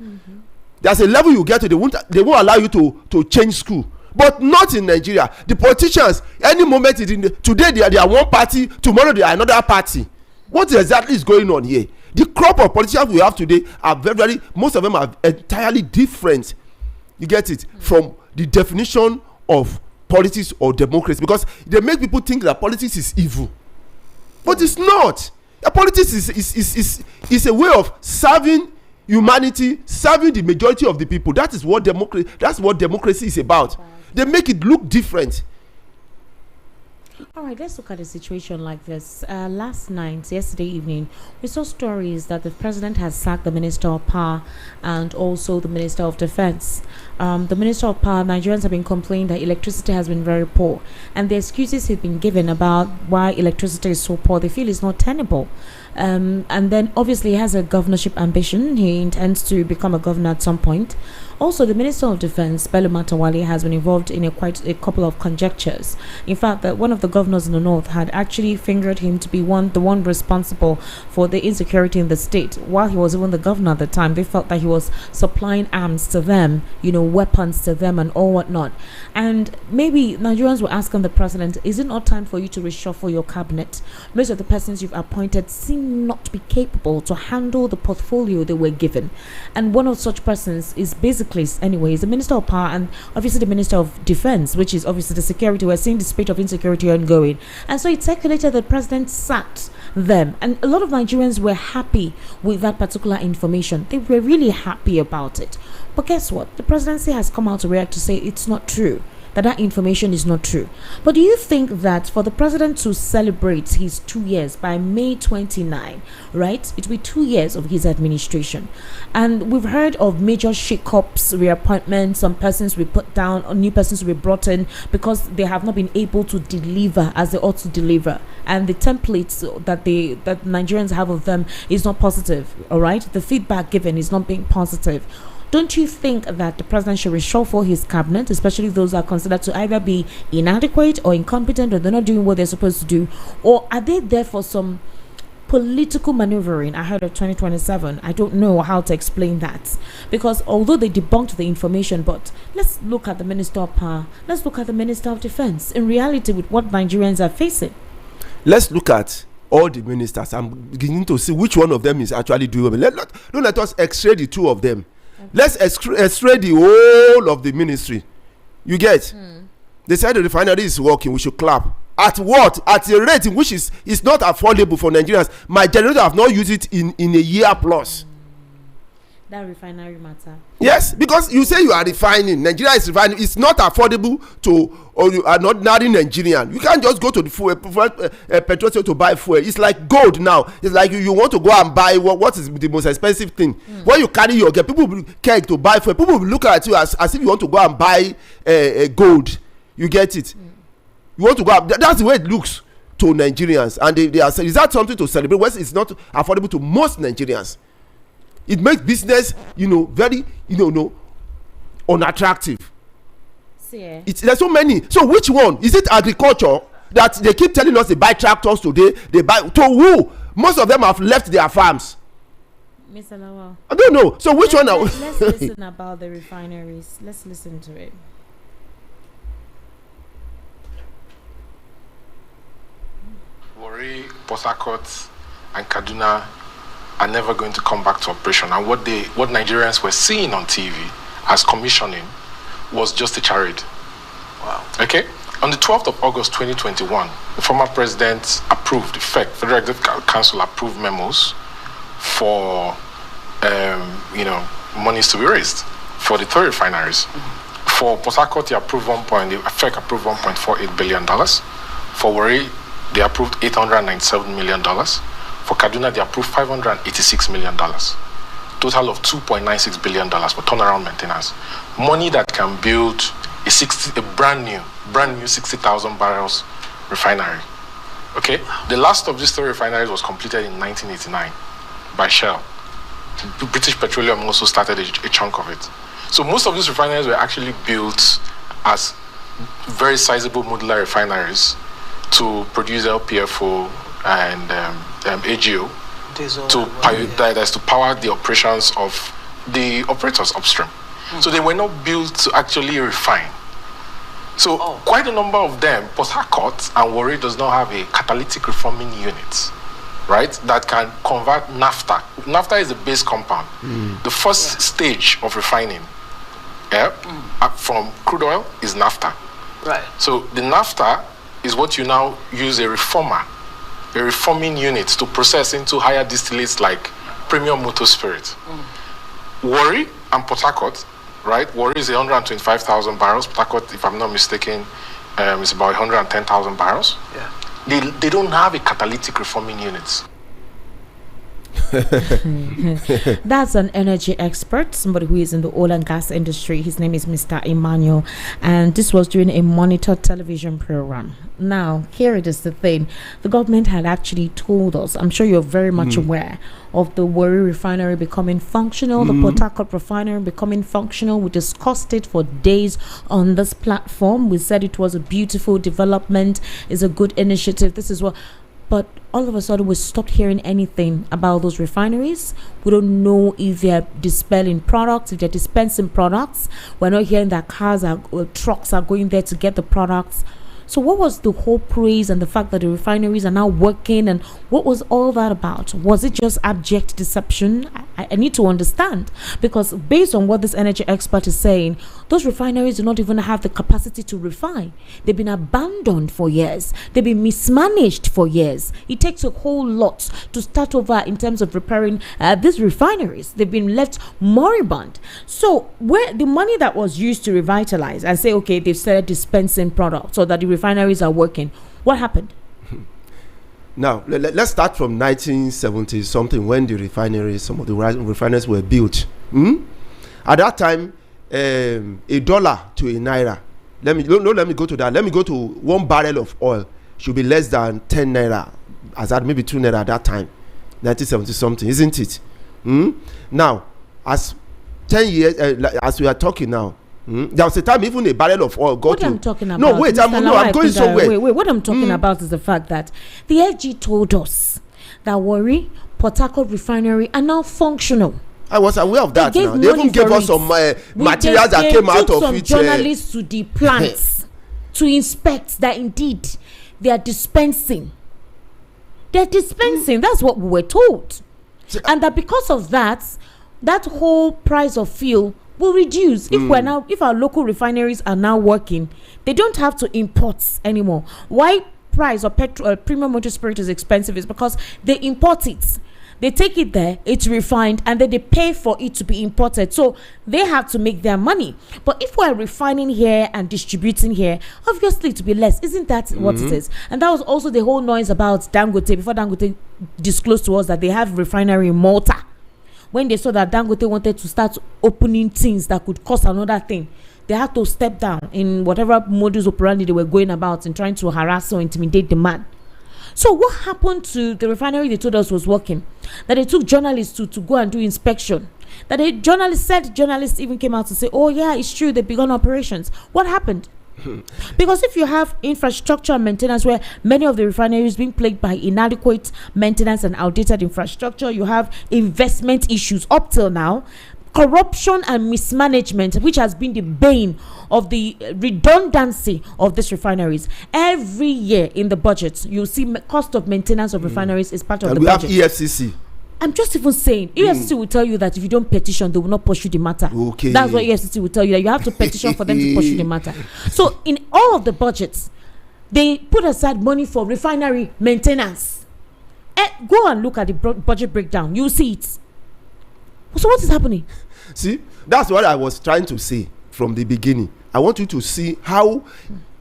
S3: There's a level you get to, they won't allow you to change school. But not in Nigeria. The politicians, any moment today they are one party, tomorrow they are another party. What exactly is going on here? The crop of politicians we have today are very most of them are entirely different. You get it? From the definition of politics or democracy, because they make people think that politics is evil. But it's not. Politics is a way of serving humanity, serving the majority of the people. That is what democracy is about. They make it look different.
S1: All right, let's look at a situation like this. Yesterday evening, we saw stories that the president has sacked the Minister of Power and also the Minister of Defense. The Minister of Power, Nigerians have been complaining that electricity has been very poor, and the excuses have been given about why electricity is so poor, they feel it's not tenable. And then obviously he has a governorship ambition. He intends to become a governor at some point. also, the Minister of Defense, Bello Matawale, has been involved in quite a couple of conjectures. In fact, that one of the governors in the north had actually fingered him to be the one responsible for the insecurity in the state. While he was even the governor at the time, they felt that he was supplying arms to them, weapons to them and all whatnot. And maybe Nigerians were asking the president, is it not time for you to reshuffle your cabinet? Most of the persons you've appointed seem not to be capable to handle the portfolio they were given. And one of such persons is basically, anyways, the Minister of Power and obviously the Minister of Defense, which is obviously the security. We're seeing the spate of insecurity ongoing. And so it circulated that the president sacked them. And a lot of Nigerians were happy with that particular information. They were really happy about it. But guess what? The presidency has come out to react to say it's not true, that information is not true. But do you think that for the president to celebrate his 2 years by May 29, right, it will be 2 years of his administration, and we've heard of major shake-ups, reappointments, some persons will be put down, or new persons will be brought in because they have not been able to deliver as they ought to deliver, and the templates that Nigerians have of them is not positive, all right? The feedback given is not being positive. Don't you think that the president should reshuffle his cabinet, especially those that are considered to either be inadequate or incompetent, or they're not doing what they're supposed to do? Or are they there for some political maneuvering ahead of 2027? I don't know how to explain that. Because although they debunked the information, but let's look at the Minister of Power, let's look at the Minister of Defense, in reality with what Nigerians are facing.
S3: Let's look at all the ministers. I'm beginning to see which one of them is actually doing it. Don't let us x-ray the two of them. Let's x-ray the whole of the ministry. You get? They said the refinery is working. We should clap. At what? At a rate in which is not affordable for Nigerians. My generator have not used it in a year plus.
S1: That refinery matter.
S3: Yes, because you say you are refining. Nigeria is refining. It's not affordable to an ordinary Nigerian. You can't just go to the fuel petrol station to buy fuel. It's like gold now. It's like you want to go and buy what is the most expensive thing. When you carry your gear, people will care to buy fuel. People will look at you as if you want to go and buy gold. You get it? You want to go. That's the way it looks to Nigerians, and they are saying, is that something to celebrate? Well, it's not affordable to most Nigerians. It makes business, very, unattractive. There's so many. So which one? Is it agriculture that they keep telling us they buy tractors today? They buy to who? Most of them have left their farms.
S1: Mr. Lawal,
S3: I don't know. So which one?
S1: Let's listen about the refineries. Let's listen to it.
S4: Warri, Port Harcourt, and Kaduna are never going to come back to operation, and what Nigerians were seeing on TV as commissioning was just a charade.
S2: Wow.
S4: Okay? On the 12th of August 2021, the former president approved, Federal Executive Council approved memos for monies to be raised for the 3 refineries. For Port Harcourt, they approved FEC approved $1.48 billion. For Warri, they approved $897 million. For Kaduna, they approved $586 million. Total of $2.96 billion for turnaround maintenance. Money that can build a brand new 60,000 barrels refinery. Okay? The last of these 3 refineries was completed in 1989 by Shell. British Petroleum also started a chunk of it. So most of these refineries were actually built as very sizable modular refineries to produce LPFO and AGO to power the operations of the operators upstream. So they were not built to actually refine. So quite a number of them, Port Harcourt and Warri, does not have a catalytic reforming unit, right, that can convert naphtha. Naphtha is a base compound. The first stage of refining from crude oil is naphtha.
S2: Right.
S4: So the naphtha is what you now use a reforming unit to process into higher distillates like premium motor spirit. Warri and Port Harcourt, right? Warri is 125,000 barrels. Port Harcourt, if I'm not mistaken, is about 110,000 barrels.
S2: Yeah.
S4: They don't have a catalytic reforming unit.
S1: That's an energy expert, somebody who is in the oil and gas industry. His name is Mr. Emmanuel, and this was during a monitored television program. Now, here it is the thing. The government had actually told us, I'm sure you're very much aware of the Warri Refinery becoming functional, the Port Harcourt Refinery becoming functional. We discussed it for days on this platform. We said it was a beautiful development, it's a good initiative. This is what... But all of a sudden, we stopped hearing anything about those refineries. We don't know if they're dispelling products, if they're dispensing products. We're not hearing that trucks are going there to get the products. So what was the whole praise and the fact that the refineries are now working, and what was all that about? Was it just abject deception? I need to understand, because based on what this energy expert is saying, those refineries do not even have the capacity to refine. They've been abandoned for years. They've been mismanaged for years. It takes a whole lot to start over in terms of repairing these refineries. They've been left moribund. So where the money that was used to revitalize and say, okay, they've started dispensing products so that the refineries are working, what happened?
S3: Now, let's start from 1970 something, when the refineries, some of the refineries were built. At that time, $1 to a naira. Let me go to that. Let me go to 1 barrel of oil should be less than 10 naira, as that maybe 2 naira at that time, 1970 something, isn't it? Now, as 10 years, as we are talking now, there was a time even a barrel of oil got
S1: what
S3: to...
S1: I'm talking about...
S3: No, wait, I'm going somewhere.
S1: Wait, what I'm talking about is the fact that the FG told us that Warri, Port Harcourt Refinery are now functional.
S3: I was aware of that now. They even gave us some materials that came out of it.
S1: Some journalists to the plants to inspect that indeed they are dispensing. They're dispensing. That's what we were told. And that because of that whole price of fuel will reduce. If our local refineries are now working, they don't have to import anymore. Why price of petrol, premium motor spirit is expensive is because they import it. They take it there, it's refined, and then they pay for it to be imported. So they have to make their money. But if we're refining here and distributing here, obviously it will be less. Isn't that what it is? And that was also the whole noise about Dangote, before Dangote disclosed to us that they have refinery in Malta. When they saw that Dangote wanted to start opening things that could cause another thing, they had to step down in whatever modus operandi they were going about in trying to harass or intimidate the man. So what happened to the refinery they told us was working? That they took journalists to go and do inspection. That journalists even came out to say, oh yeah, it's true, they've begun operations. What happened? Because if you have infrastructure and maintenance where many of the refineries being plagued by inadequate maintenance and outdated infrastructure, you have investment issues up till now, corruption and mismanagement, which has been the bane of the redundancy of these refineries. Every year in the budget, you see cost of maintenance of refineries is part of the budget.
S3: We have EFCC.
S1: I'm just even saying, EFCC will tell you that if you don't petition, they will not pursue the matter. Okay. That's what EFCC will tell you, that you have to petition for them to pursue the matter. So in all of the budgets, they put aside money for refinery maintenance. Go and look at the budget breakdown. You'll see it. So what is happening?
S3: See, that's what I was trying to say from the beginning. I want you to see how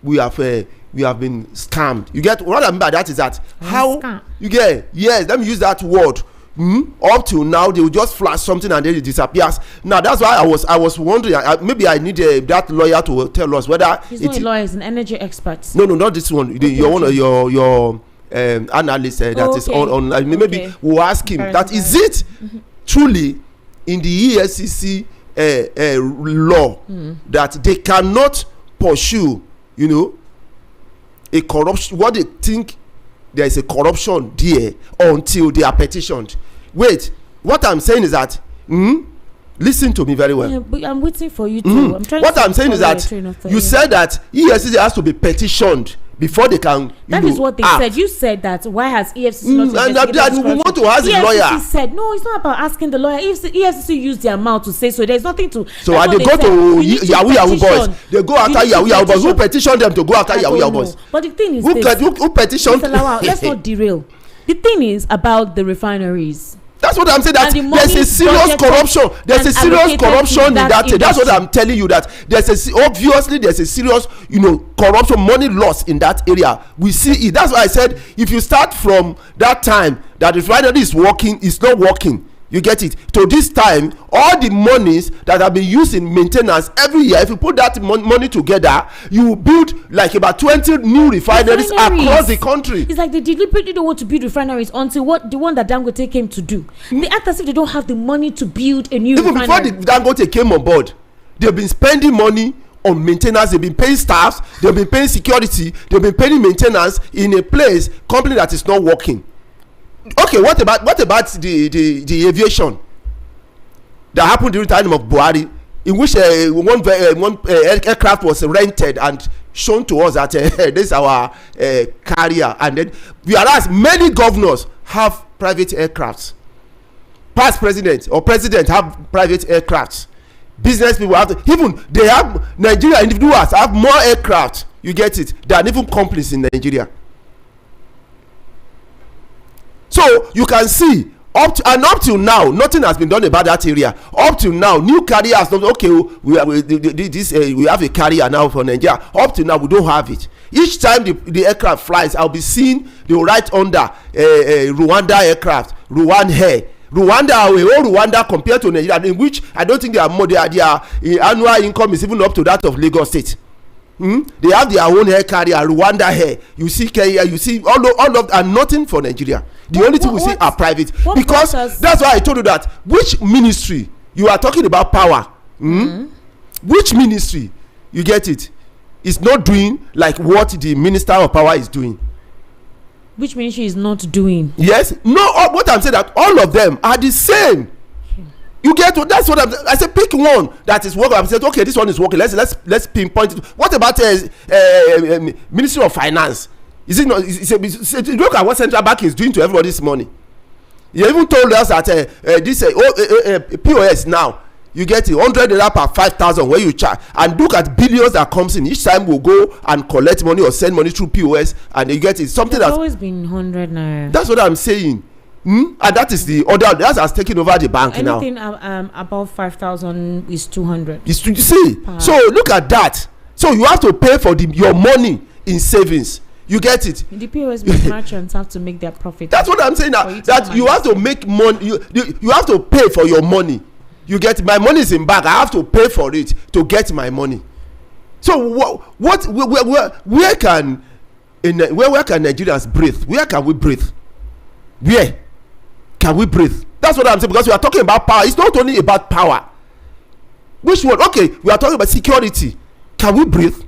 S3: we have been scammed. You get what I mean by that is that how you get, yes, let me use that word. Up till now, they will just flash something and then it disappears. Now that's why I was wondering. Maybe I need that lawyer to tell us whether
S1: he's not a lawyer, he's an energy expert.
S3: No, not this one. Okay, your one, your analyst that is on. Maybe we'll ask him that is it truly in the EFCC law that they cannot pursue, a corruption. What they think. There is a corruption there until they are petitioned. Wait, what I'm saying is that listen to me very well.
S1: Yeah, but I'm waiting for you to.
S3: I'm saying is that you said that EFCC has to be petitioned before they can.
S1: That is what they said. You said that. Why has EFCC not
S3: investigated? And we want to ask the lawyer.
S1: EFCC said no. It's not about asking the lawyer. If EFCC used their mouth to say so, there's nothing to.
S3: So are they go to Yahoo boys? They go after Yahoo boys. Who petition them to go after Yahoo boys?
S1: But the thing is,
S3: who petitioned?
S1: Let's not derail. The thing is about the refineries.
S3: That's what I'm saying. That there's a serious corruption. There's a serious corruption in that. That's what I'm telling you. That there's a serious, corruption, money loss in that area. We see it. That's why I said if you start from that time that the refinery is working is not working. You get it? To this time, all the monies that have been used in maintenance every year, if you put that money together, you build like about 20 new refineries across the country.
S1: It's like they deliberately don't want to build refineries until the one that Dangote came to do. They act as if they don't have the money to build a new refinery.
S3: Even before the Dangote came on board, they've been spending money on maintenance. They've been paying staffs, they've been paying security, they've been paying maintenance in a company that is not working. Okay, what about the aviation that happened during the time of Buhari, in which one aircraft was rented and shown to us that this is our carrier, and then whereas many governors have private aircrafts, past presidents or president have private aircrafts, business people have they have Nigeria individuals have more aircraft, you get it, than even companies in Nigeria. So you can see up till now, nothing has been done about that area. Up till now, new carriers. Okay, we have a carrier now for Nigeria. Up till now, we don't have it. Each time the aircraft flies, I'll be seeing they will write under Rwanda aircraft, Rwanda compared to Nigeria, in which I don't think they are more. Their annual income is even up to that of Lagos State. They have their own air carrier, Rwanda Air. You see Kenya, you see all of, and nothing for Nigeria. The only thing we see are private, because that's why I told you that. Which ministry you are talking about power? Which ministry, you get it, is not doing like what the minister of power is doing?
S1: Which ministry is not doing?
S3: Yes, no. What I'm saying, that all of them are the same. You get to, that's what I said. Pick one that is working. I said, okay, this one is working. Let's pinpoint it. What about Ministry of Finance? Is it not? Look at what central bank is doing to everybody's money. You even told us that this POS now, you get it, $100 per 5,000 where you charge, and look at billions that comes in each time. We'll go and collect money or send money through POS, and you get it. Something that's
S1: always been 100 naira.
S3: That's what I'm saying. And that is the other that has taken over the bank.
S1: Anything
S3: now
S1: above 5,000 is 200.
S3: You see, so look at that. So you have to pay for your money in savings. You get it.
S1: The POS merchants have to make their profit.
S3: That's what I'm saying now. That you have to make money. You have to pay for your money. You get, my money is in bank. I have to pay for it to get my money. So where can Nigerians breathe? Where can we breathe? Where can we breathe? That's what I'm saying, because we are talking about power. It's not only about power. Which one? Okay, we are talking about security. Can we breathe?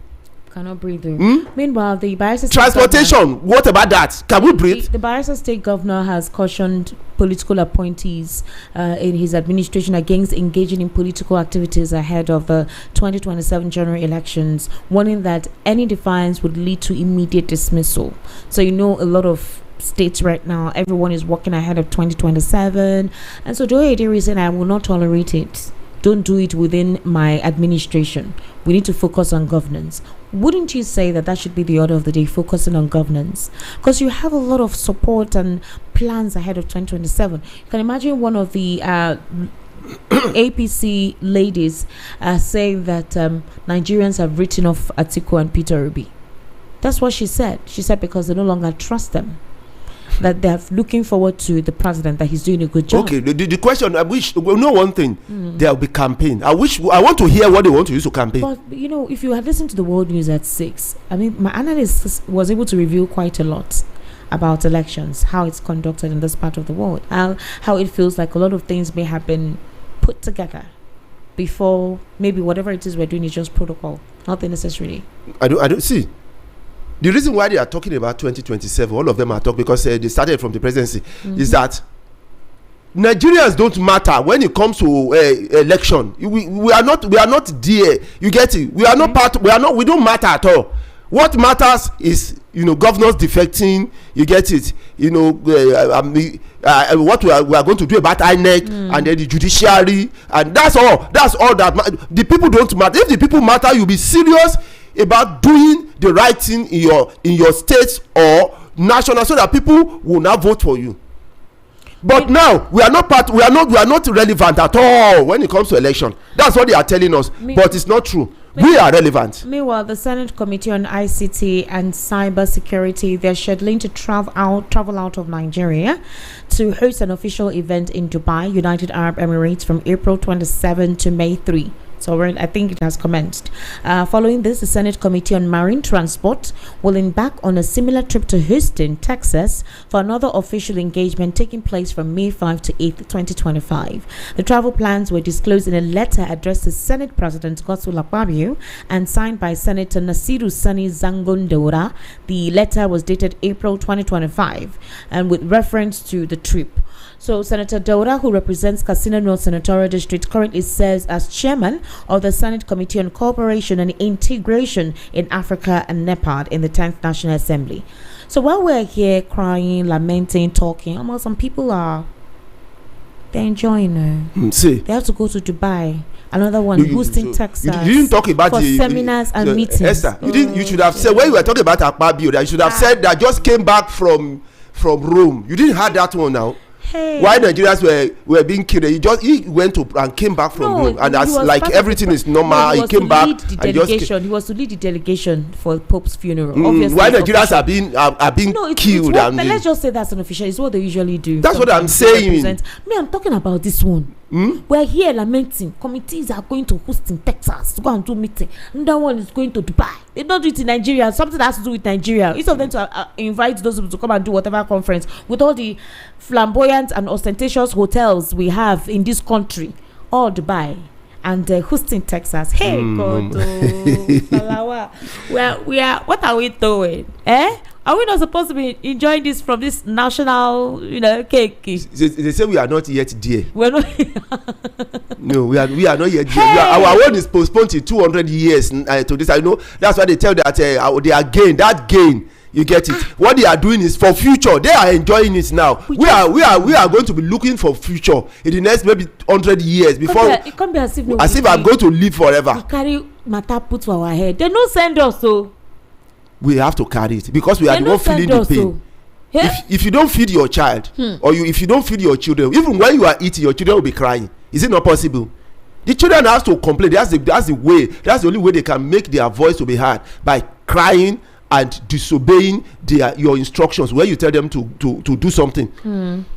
S1: Cannot breathe. Meanwhile, the Bayelsa
S3: transportation. What about that? Can we breathe?
S1: The Bayelsa State Governor has cautioned political appointees in his administration against engaging in political activities ahead of the 2027 general elections, warning that any defiance would lead to immediate dismissal. So a lot of states right now, everyone is working ahead of 2027, and so there is reason I will not tolerate it. Don't do it within my administration. We need to focus on governance. Wouldn't you say that should be the order of the day, focusing on governance? Because you have a lot of support and plans ahead of 2027. You can imagine one of the APC ladies saying that Nigerians have written off Atiku and Peter Obi. That's what she said. She said because they no longer trust them, that they're looking forward to the president, that he's doing a good job.
S3: Okay, the question, I wish, we know one thing, there will be campaign. I want to hear what they want to use to campaign.
S1: But if you had listened to the world news at 6, my analyst was able to reveal quite a lot about elections, how it's conducted in this part of the world, how it feels like a lot of things may have been put together before. Maybe whatever it is we're doing is just protocol, nothing necessarily.
S3: I don't see. The reason why they are talking about 2027, all of them are talking because they started from the presidency, is that Nigerians don't matter when it comes to election. We are not there. You get it? We are not part. We don't matter at all. What matters is governors defecting. You get it? What we are going to do about INEC and then the judiciary, and that's all. That's all that the people don't matter. If the people matter, you'll be serious about doing the right thing in your state or national, so that people will now vote for you. But now we are not relevant at all when it comes to election. That's what they are telling us, but it's not true. We are relevant.
S1: Meanwhile, the Senate Committee on ICT and Cyber Security, they're scheduling to travel out of Nigeria to host an official event in Dubai, United Arab Emirates, from April 27 to May 3. So I think it has commenced. Following this, the Senate Committee on Marine Transport will embark on a similar trip to Houston, Texas, for another official engagement taking place from May 5 to 8, 2025. The travel plans were disclosed in a letter addressed to Senate President Godswill Akpabio and signed by Senator Nasiru Sani Zangondora. The letter was dated April 2025 and with reference to the trip. So Senator Daura, who represents Katsina North Senatorial District, currently serves as chairman of the Senate Committee on Cooperation and Integration in Africa and NEPAD in the 10th National Assembly. So while we're here crying, lamenting, talking, almost some people they're enjoying it.
S3: See,
S1: they have to go to Dubai. Another one, Houston, Texas.
S3: You didn't talk about
S1: for seminars and meetings.
S3: Esther, you should have said when you were talking about Akpabio, that you should have said that just came back from Rome. You didn't have that one now.
S1: Hey.
S3: Why Nigerians were being killed? He went to and came back from Rome, and as like everything is normal, he came back.
S1: He was to lead the delegation for Pope's funeral. Obviously,
S3: why Nigerians are being killed?
S1: But let's just say that's an official. It's what they usually do.
S3: That's what I'm saying.
S1: Me, I'm talking about this one. We're here lamenting. Committees are going to Houston, Texas to go and do meeting. Another one is going to Dubai. They don't do it in Nigeria. Something that has to do with Nigeria. Instead of them to invite those people to come and do whatever conference with all the flamboyant and ostentatious hotels we have in this country, all Dubai and Houston, Texas. Hey, God, we are. What are we doing? Are we not supposed to be enjoying this from this national, cake?
S3: They say we are not yet there.
S1: We're not.
S3: No, we are not yet there. Our own is postponed to 200 years to this. I know that's why they tell that they are gain. You get it. What they are doing is for future. They are enjoying it now. We are going to be looking for future in the next maybe 100 years before.
S1: It can't be as if
S3: I'm going to live forever.
S1: We carry matter put for our head. They no send us so.
S3: We have to carry it because we are the one feeling the pain. If you don't feed your child or if you don't feed your children, even when you are eating, your children will be crying. Is it not possible? The children have to complain. That's the way. That's the only way they can make their voice to be heard, by crying and disobeying your instructions when you tell them to do something.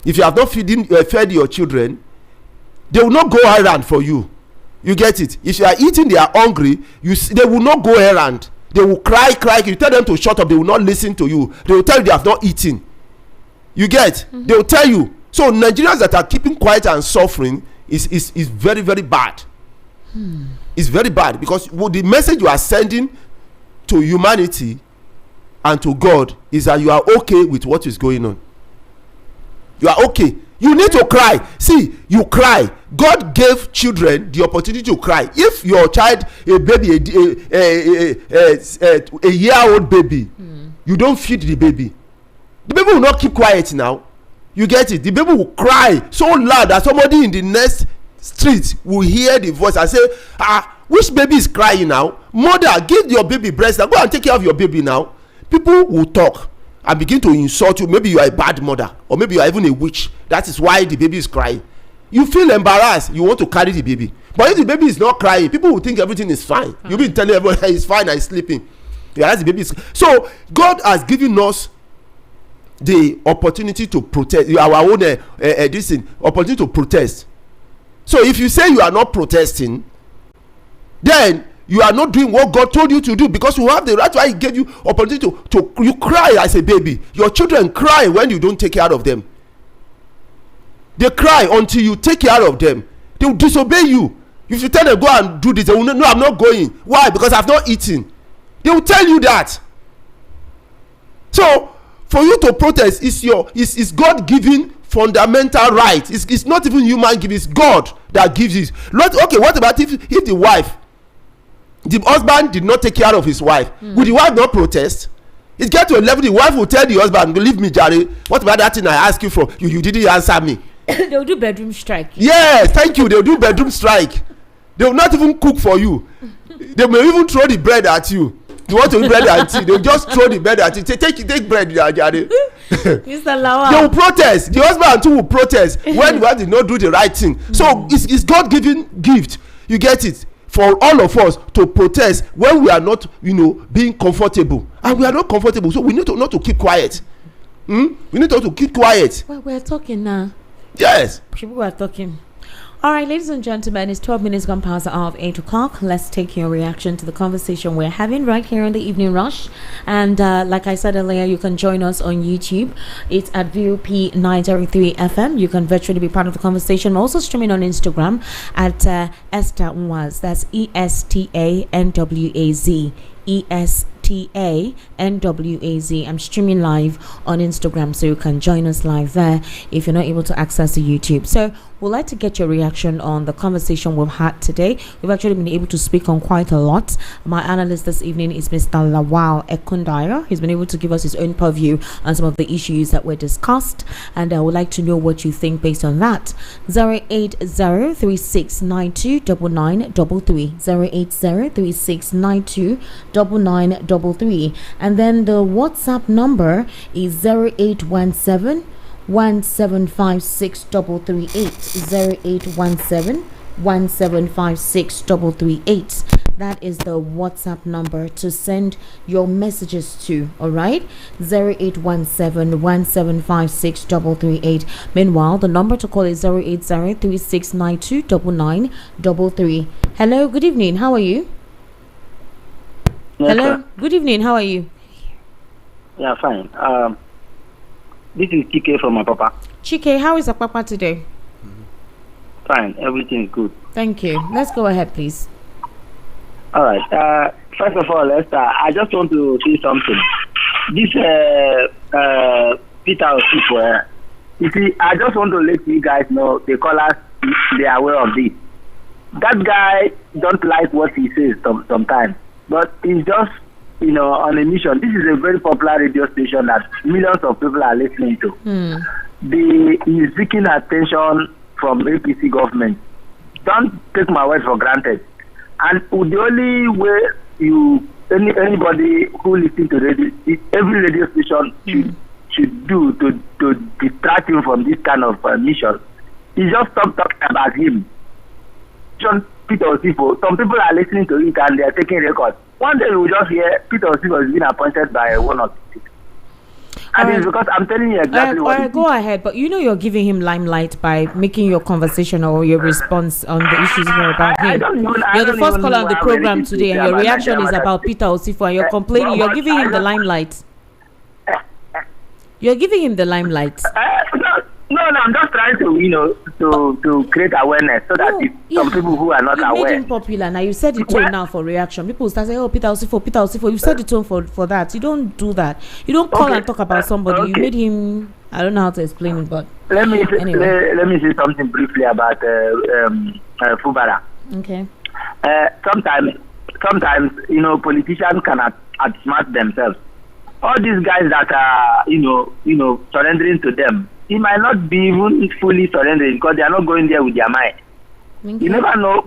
S3: If you have not fed your children, they will not go errand for you. You get it? If you are eating, they are hungry. They will not go errand. They will cry. You tell them to shut up, they will not listen to you. They will tell you they have not eaten. You get? They will tell you. So Nigerians that are keeping quiet and suffering is very, very bad. It's very bad because the message you are sending to humanity and to God is that you are okay with what is going on. You are okay. You need to cry. See, you cry. God gave children the opportunity to cry. If your child, a baby, a year-old baby, you don't feed the baby will not keep quiet now. You get it? The baby will cry so loud that somebody in the next street will hear the voice and say, which baby is crying now? Mother, give your baby breast and go and take care of your baby now. People will talk and begin to insult you. Maybe you are a bad mother, or maybe you are even a witch. That is why the baby is crying. You feel embarrassed. You want to carry the baby. But if the baby is not crying, people will think everything is fine. You'll be telling everyone he's fine and sleeping. Yeah, that's the baby. So God has given us the opportunity to protest. Our own opportunity to protest. So if you say you are not protesting, then you are not doing what God told you to do, because you have the right. Why He gave you opportunity to you cry as a baby. Your children cry when you don't take care of them. They cry until you take care of them. They will disobey you. If you tell them go and do this, they will no, I'm not going. Why? Because I've not eaten. They will tell you that. So for you to protest is God given fundamental right. It's not even human given. It's God that gives it. Okay, what about if the wife, the husband did not take care of his wife? Will the wife not protest? It get to a level the wife will tell the husband, leave me, Jerry. What about that thing I asked you for? You didn't answer me.
S1: They'll do bedroom strike.
S3: Yes, thank you. They'll do bedroom strike. They will not even cook for you. They may even throw the bread at you. You want to eat bread and tea, they'll just throw the bread at you. Take bread, Jerry.
S1: Mr. Lawal.
S3: They will protest. The husband too will protest when the wife did not do the right thing. So it's God given gift. You get it? for all of us to protest when we are not, being comfortable, and we are not comfortable. So we need to not to keep quiet. We need to keep quiet.
S1: Well, we're talking now.
S3: Yes.
S1: People are talking. All right, ladies and gentlemen, it's 12 minutes gone past the hour of 8 o'clock. Let's take your reaction to the conversation we're having right here on the Evening Rush. And like I said earlier, you can join us on YouTube. It's at VOP 903 FM. You can virtually be part of the conversation. We're also streaming on Instagram at Esther Nwaz. That's ESTANWAZ. ESTANWAZ. I'm streaming live on Instagram, so you can join us live there if you're not able to access the YouTube. So we'd like to get your reaction on the conversation we've had today. We've actually been able to speak on quite a lot. My analyst this evening is Mr. Lawal Ekundaya. He's been able to give us his own purview on some of the issues that were discussed, and I would like to know what you think based on that. 08036929933 08036929933, and then the WhatsApp number is 0817 1756338 0817 That is the WhatsApp number to send your messages to. All right, 0817 1756338. Meanwhile, the number to call is 08036929933. Hello, good evening. How are you?
S5: Yes,
S1: Hello,
S5: sir.
S1: good evening. How are you?
S5: Yeah, fine. This is TK from my papa.
S1: Chike, how is Papa today?
S5: Fine, everything is good.
S1: Thank you. Let's go ahead, please.
S5: All right. First of all, Esther, I just want to say something. This Peter Osifo, you see, I just want to let you guys know the callers, they are aware of this. That guy don't like what he says sometimes, but he's just, on a mission. This is a very popular radio station that millions of people are listening to. He's seeking attention from APC government. Don't take my word for granted. And the only way anybody who listens to radio, every radio station should do to distract him from this kind of mission is just stop talking about him. Peter Osifo, some people are listening to it and they are taking records. One day we will just hear Peter Osifo has been appointed by one of the people. And it's because I'm telling you exactly what.
S1: Go ahead, but you're giving him limelight by making your conversation or your response on the issues here about him. You're the first caller on the program today, and your reaction is about Peter Osifo, and you're complaining. You're giving him the limelight. You're giving him the limelight.
S5: No, I'm just trying to, to create awareness so that some people who are not aware.
S1: You made him popular. Now you set the tone now for reaction. People start saying, "Oh, Peter Osifo." You set the tone for that. You don't do that. You don't call and talk about somebody. Okay. You made him. I don't know how to explain it, but
S5: let me
S1: anyway.
S5: Let me say something briefly about Fubara.
S1: Okay.
S5: Sometimes politicians can outsmart themselves. All these guys that are surrendering to them, he might not be even fully surrendering because they are not going there with their mind. Okay. You never know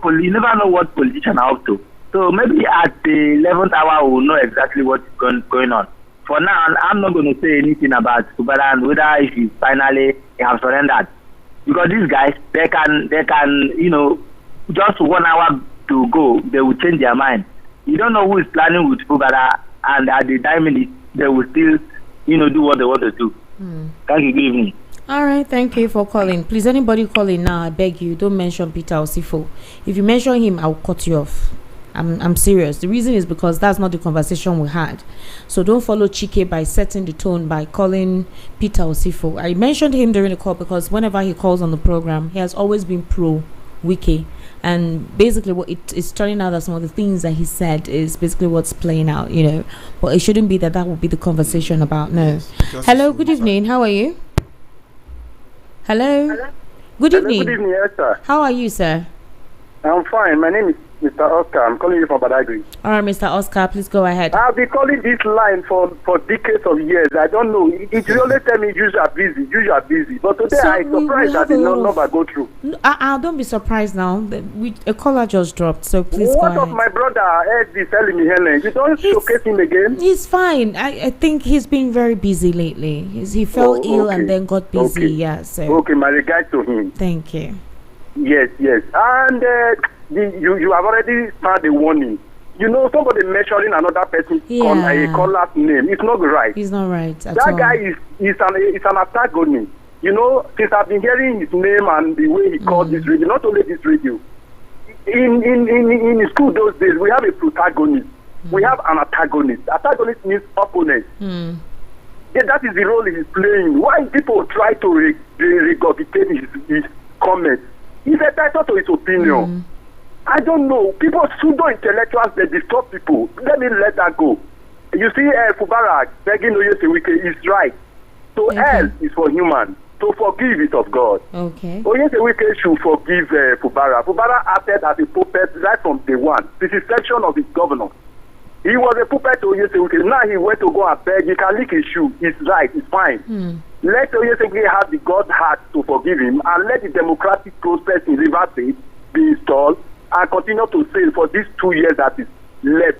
S5: what politicians are up to. So maybe at the 11th hour we'll know exactly what's going on. For now, I'm not going to say anything about Fubara and whether if he finally have surrendered, because these guys they can just 1 hour to go they will change their mind. You don't know who is planning with Fubara, and at the time they will still do what they want to do. Thank you. Good evening.
S1: All right, thank you for calling. Please, anybody calling now, I beg you, don't mention Peter Osifo. If you mention him, I'll cut you off. I'm serious. The reason is because that's not the conversation we had. So don't follow Chike by setting the tone by calling Peter Osifo. I mentioned him during the call because whenever he calls on the program, he has always been pro-Wike. And basically what it is turning out that some of the things that he said is basically what's playing out, But it shouldn't be that would be the conversation about. No. Hello, good evening. How are you? Hello. Good evening.
S6: Good evening, yes, sir.
S1: How are you, sir?
S6: I'm fine. My name is Mr. Oscar. I'm calling you from Badagry.
S1: All right, Mr. Oscar, please go ahead.
S6: I've been calling this line for decades of years. I don't know. It really tell me you are busy. But today I'm surprised that the number go through.
S1: Don't be surprised now. A caller just dropped, so please go ahead.
S6: What of my brother Eddie telling me, Helen? You don't showcase him again?
S1: He's fine. I think he's been very busy lately. He fell ill and then got busy.
S6: Okay.
S1: Yeah. So.
S6: Okay, my regards to him.
S1: Thank you.
S6: Yes. And you have already started a warning. You know, somebody mentioning another person's caller's name. It's not right.
S1: It's not right at
S6: that
S1: all.
S6: guy is an antagonist. You know, since I've been hearing his name and the way he called this radio, not only this radio, in school those days, we have a protagonist. We have an antagonist. Antagonist means opponent. Yeah, that is the role he's playing. Why people try to regurgitate his comments? He's entitled to his opinion. I don't know. People, pseudo-intellectuals, they disturb people. Let me let that go. You see, Fubara begging Oyesewike is right. To err is for human. To forgive is of God.
S1: Okay.
S6: Oyesewike should forgive Fubara. Fubara acted as a puppet right from day one. This is section of his governor. He was a puppet to Oyesewike. Now he went to go and beg. He can lick his shoe. It's right. It's fine. Let Oyesewike have the God heart to forgive him, and let the democratic process in Rivers State be installed and continue to sail for these 2 years that is left.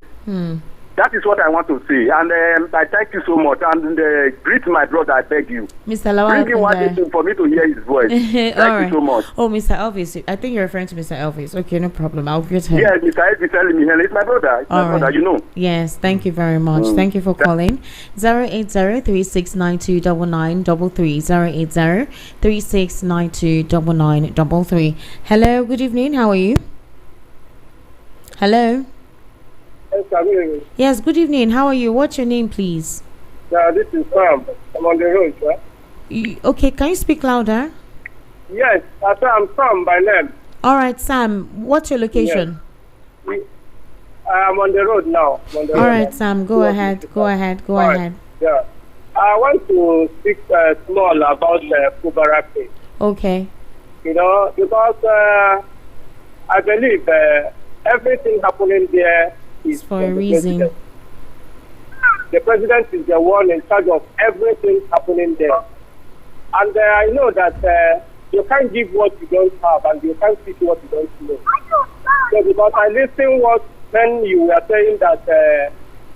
S6: That is what I want to say. And I thank you so much. And greet my brother, I beg you.
S1: Mr. Lawal.
S6: Bring him one day for me to hear his voice. Thank you so much.
S1: Oh, Mr. Elvis. I think you're referring to Mr. Elvis. Okay, no problem. I'll get him.
S6: Yes, Mr. Elvis telling me. It's my brother. It's my brother, you know.
S1: Yes, thank you very much. Thank you for calling. 080-3692-9933. 080-3692-9933. Hello, good evening. How are you? Hello. Yes, good evening. How are you? What's your name, please?
S6: Yeah, this is Sam. I'm on the road, sir.
S1: Okay, can you speak louder?
S6: Yes, I'm Sam by name.
S1: All right, Sam. What's your location?
S6: Yes. I'm on the road now.
S1: All right, Sam. Go ahead. Go ahead.
S6: Yeah. I want to speak small about Fubara case.
S1: Okay.
S6: You know, because I believe everything happening there is
S1: for a reason.
S6: The president is the one in charge of everything happening there. And I know that you can't give what you don't have and you can't speak what you don't know. So because I listened when you were saying that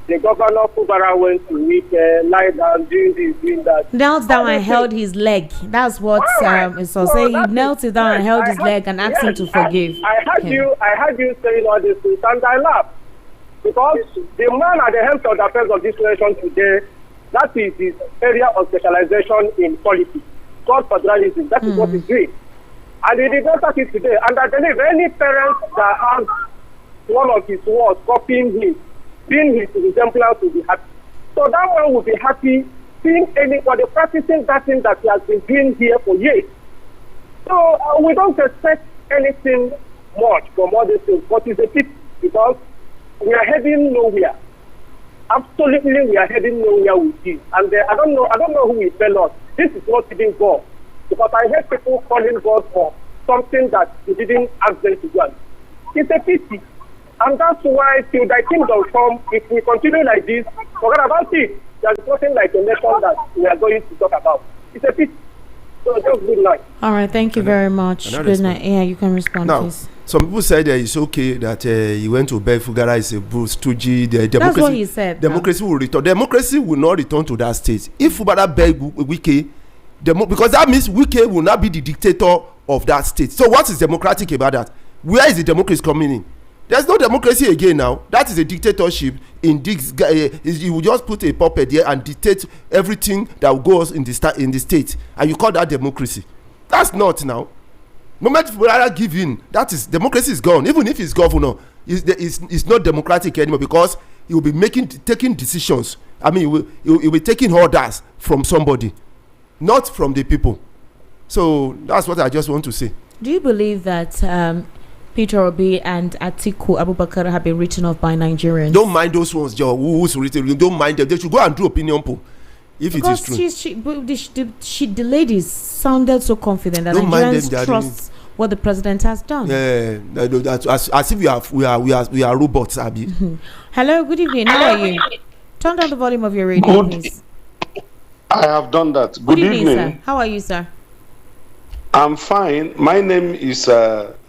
S6: the governor Fubara went to meet, lie down, doing this, doing that.
S1: Knelt down and held his leg. That's what is so saying. He knelt it down and held his leg and asked him to forgive.
S6: I heard you saying all these things and I laughed. Because the man at the helm of the affairs of this nation today, that is his area of specialization in politics. God federalism, that is what he's doing. And he did not start it today. And I believe any parent that has one of his words copying him, being his exemplar to be happy. So that one will be happy seeing anybody practicing that thing that he has been doing here for years. So we don't expect anything much from all these things, but it's a pity because we are heading nowhere. Absolutely, we are heading nowhere with this. And I don't know who will tell us. This is not even God. Because I heard people calling God for something that He didn't ask them to do. It's a pity. And that's why till thy kingdom come, if we continue like this, forget about it. There's nothing like a nation that we are going to talk about. It's a pity. So just good night.
S1: All right, thank you very much. Good night. Yeah, you can respond,
S3: now,
S1: please.
S3: Some people said it's okay that he went to beg Fubara is a Bruce Tuji.
S1: That's what he said.
S3: Democracy will return. Democracy will not return to that state. If Fubara beg Wike, because that means Wike will not be the dictator of that state. So what is democratic about that? Where is the democracy coming in? There's no democracy again now. That is a dictatorship. In this, you will just put a puppet there and dictate everything that goes in the state, and you call that democracy. That's not now. Moment Fubara give in, that is democracy is gone. Even if he's governor, it's not democratic anymore because he will be taking decisions. I mean, he will be taking orders from somebody, not from the people. So that's what I just want to say.
S1: Do you believe that Peter Obi and Atiku Abubakar have been written off by Nigerians?
S3: Don't mind those ones, Joe. Who's written? Don't mind them. They should go and do opinion poll. If
S1: because
S3: it is true.
S1: The ladies sounded so confident that Nigerians trust what the president has done.
S3: Yeah, as if we are robots, Abi.
S1: Hello, good evening. How are you? Turn down the volume of your radio, please.
S7: I have done that. Good evening,
S1: sir. How are you, sir?
S7: I'm fine. My name is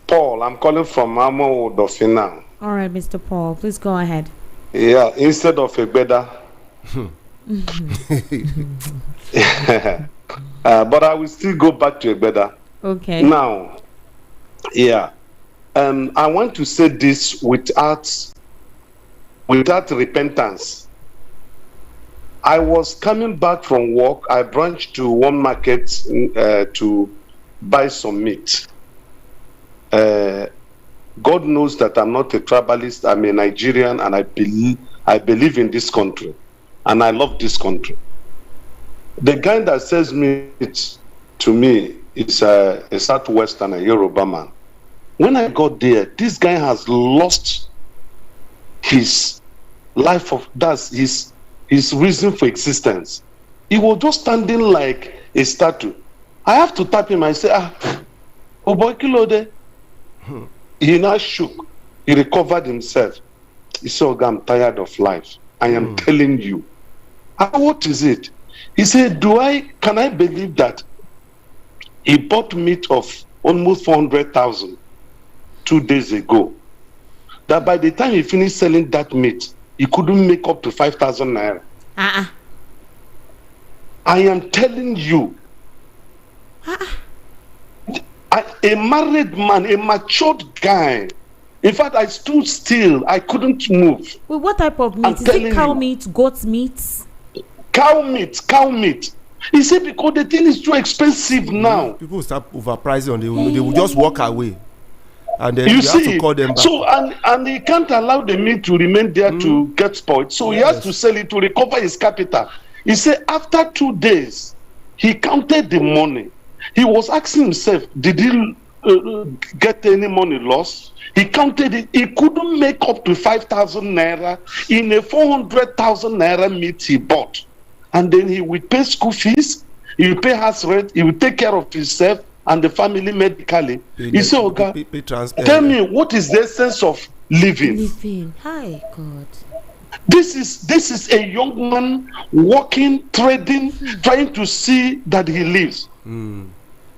S7: Paul. I'm calling from Amo Dofina.
S1: All right, Mr. Paul, please go ahead.
S7: Yeah, instead of a better. But I will still go back to a better.
S1: Okay.
S7: Now, yeah, I want to say this without repentance. I was coming back from work. I branched to one market to buy some meat. God knows that I'm not a tribalist. I'm a Nigerian, and I believe in this country, and I love this country. The guy that sells meat to me is a Southwesterner, a Yoruba man. When I got there, this guy has lost his life that's his reason for existence. He was just standing like a statue. I have to tap him. I say, oh boy, Kilode. He now shook. He recovered himself. He said, I'm tired of life. I am telling you. What is it? He said, can I believe that he bought meat of almost 400,000 2 days ago? That by the time he finished selling that meat, he couldn't make up to 5,000 naira. I am telling you. A married man, a matured guy. In fact, I stood still. I couldn't move.
S1: Well, what type of meat? Is it cow meat, goat meat?
S7: Cow meat. He said because the thing is too expensive now.
S3: People start overpricing and they will just walk away. And then
S7: you
S3: have
S7: see,
S3: to call them back.
S7: So and he can't allow the meat to remain there to get spoiled. So he has to sell it to recover his capital. He said after 2 days, he counted the money. He was asking himself, did he get any money lost? He counted it. He couldn't make up to 5,000 naira in a 400,000 naira meat he bought. And then he would pay school fees, he will pay house rent, he will take care of himself and the family medically. He said, Oga, tell me, what is the essence of living?
S1: Hi, God.
S7: This is a young man working, trading, trying to see that he lives.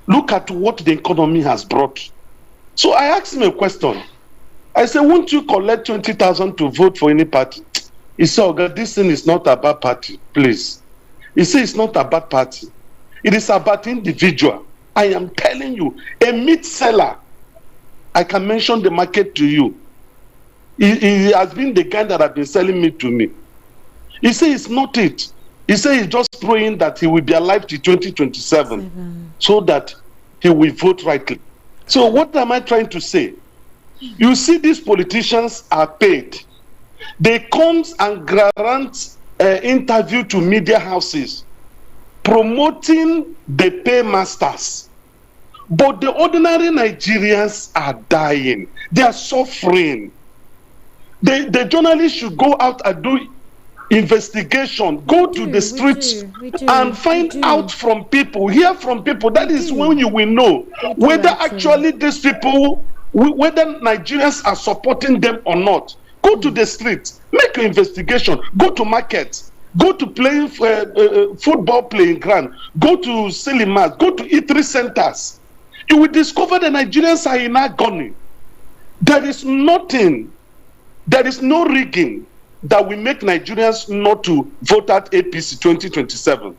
S7: Look at what the economy has brought. So I asked him a question. I said, won't you collect 20,000 to vote for any party? He said, Oga, this thing is not about party, please. He said, it's not about party. It is about individual. I am telling you, a meat seller, I can mention the market to you. He has been the guy that has been selling meat to me. He said it's not it. He said he's just praying that he will be alive till 2027 so that he will vote rightly. So what am I trying to say? You see, these politicians are paid. They come and grant interview to media houses promoting the paymasters. But the ordinary Nigerians are dying. They are suffering. The journalists should go out and do investigation, go to the streets and find out from people, hear from people. That is when you will know whether actually these people, whether Nigerians are supporting them or not. Go to the streets, make an investigation, go to markets, go to playing football playing ground, go to cinemas, go to eatery centers. You will discover the Nigerians are in agony. There is nothing, there is no rigging that will make Nigerians not to vote at APC 2027.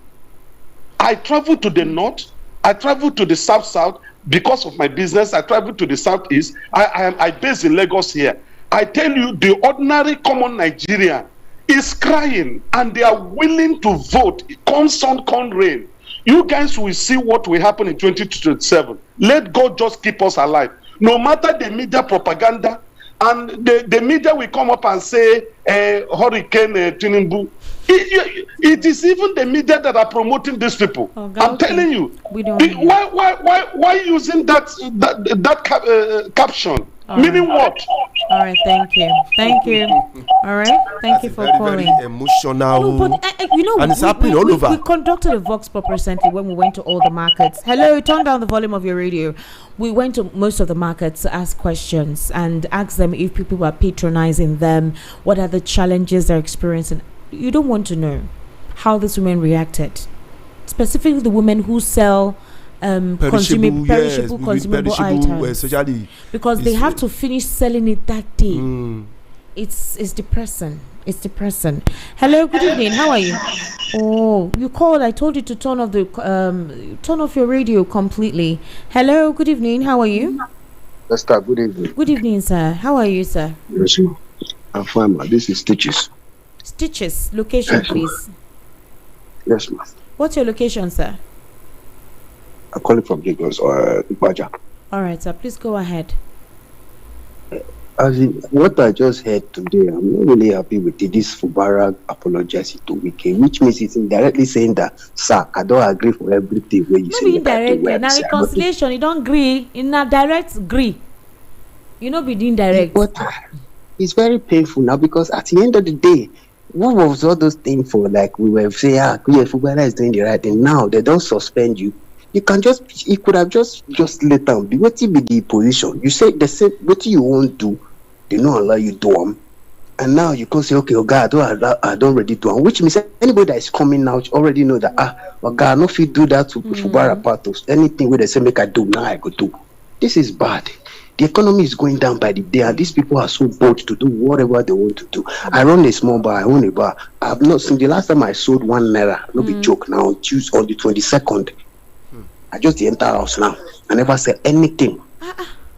S7: I traveled to the north, I traveled to the south because of my business. I traveled to the southeast. I based in Lagos here. I tell you, the ordinary common Nigerian is crying and they are willing to vote. Come sun, come rain. You guys will see what will happen in 2027. Let God just keep us alive. No matter the media propaganda, and the media will come up and say, Hurricane Tinubu. It is even the media that are promoting these people. I'm telling you. Why using that caption? Meaning what?
S1: All right, thank you. All right, thank you for calling.
S3: Very emotional.
S1: But you know,
S3: and it's happening all over.
S1: We conducted a Vox Pop recently when we went to all the markets. Hello, turn down the volume of your radio. We went to most of the markets to ask questions and ask them if people were patronizing them, what are the challenges they're experiencing. You don't want to know how these women reacted, specifically the women who sell perishable items, because they have to finish selling it that day. It's depressing. Hello, good evening. How are you? Oh, you called. I told you to turn off your radio completely. Hello, good evening. How are you?
S8: Esther, good evening.
S1: Good evening, sir. How are you, sir?
S8: Yes, ma'am. I'm fine, ma'am. This is Stitches.
S1: Stitches, location,
S8: Yes,
S1: please.
S8: Yes, ma'am.
S1: What's your location, sir?
S8: I'm calling from Lagos or Ibaja.
S1: All right, sir. Please go ahead.
S8: As in, what I just heard today, I'm not really happy with it. This Fubara apologizing to Wike, which means it's indirectly saying that, sir, I don't agree for everything where you
S1: No
S8: say
S1: be
S8: that I do
S1: indirect.
S8: well,
S1: Now
S8: sir.
S1: reconciliation, you don't agree. In a direct agree. You know, be indirect.
S8: But it's very painful now because at the end of the day, what was all those things for? Like we were saying, Fubara is doing the right thing. Now they don't suspend you. You can just, you could have just let them be. What be the position? You say the same. What you won't do, they don't allow you to do them. And now you can say, okay, oh God, I don't already do them. Which means anybody that is coming out already know that oh God, no if you do that to Fubara part of anything where they say make I do now I go do. This is bad. The economy is going down by the day, and these people are so bold to do whatever they want to do. I run a small bar, I own a bar. I've not seen the last time I sold 1 naira, no be joke now, on Tuesday on the 22nd. I just enter house now. I never said anything.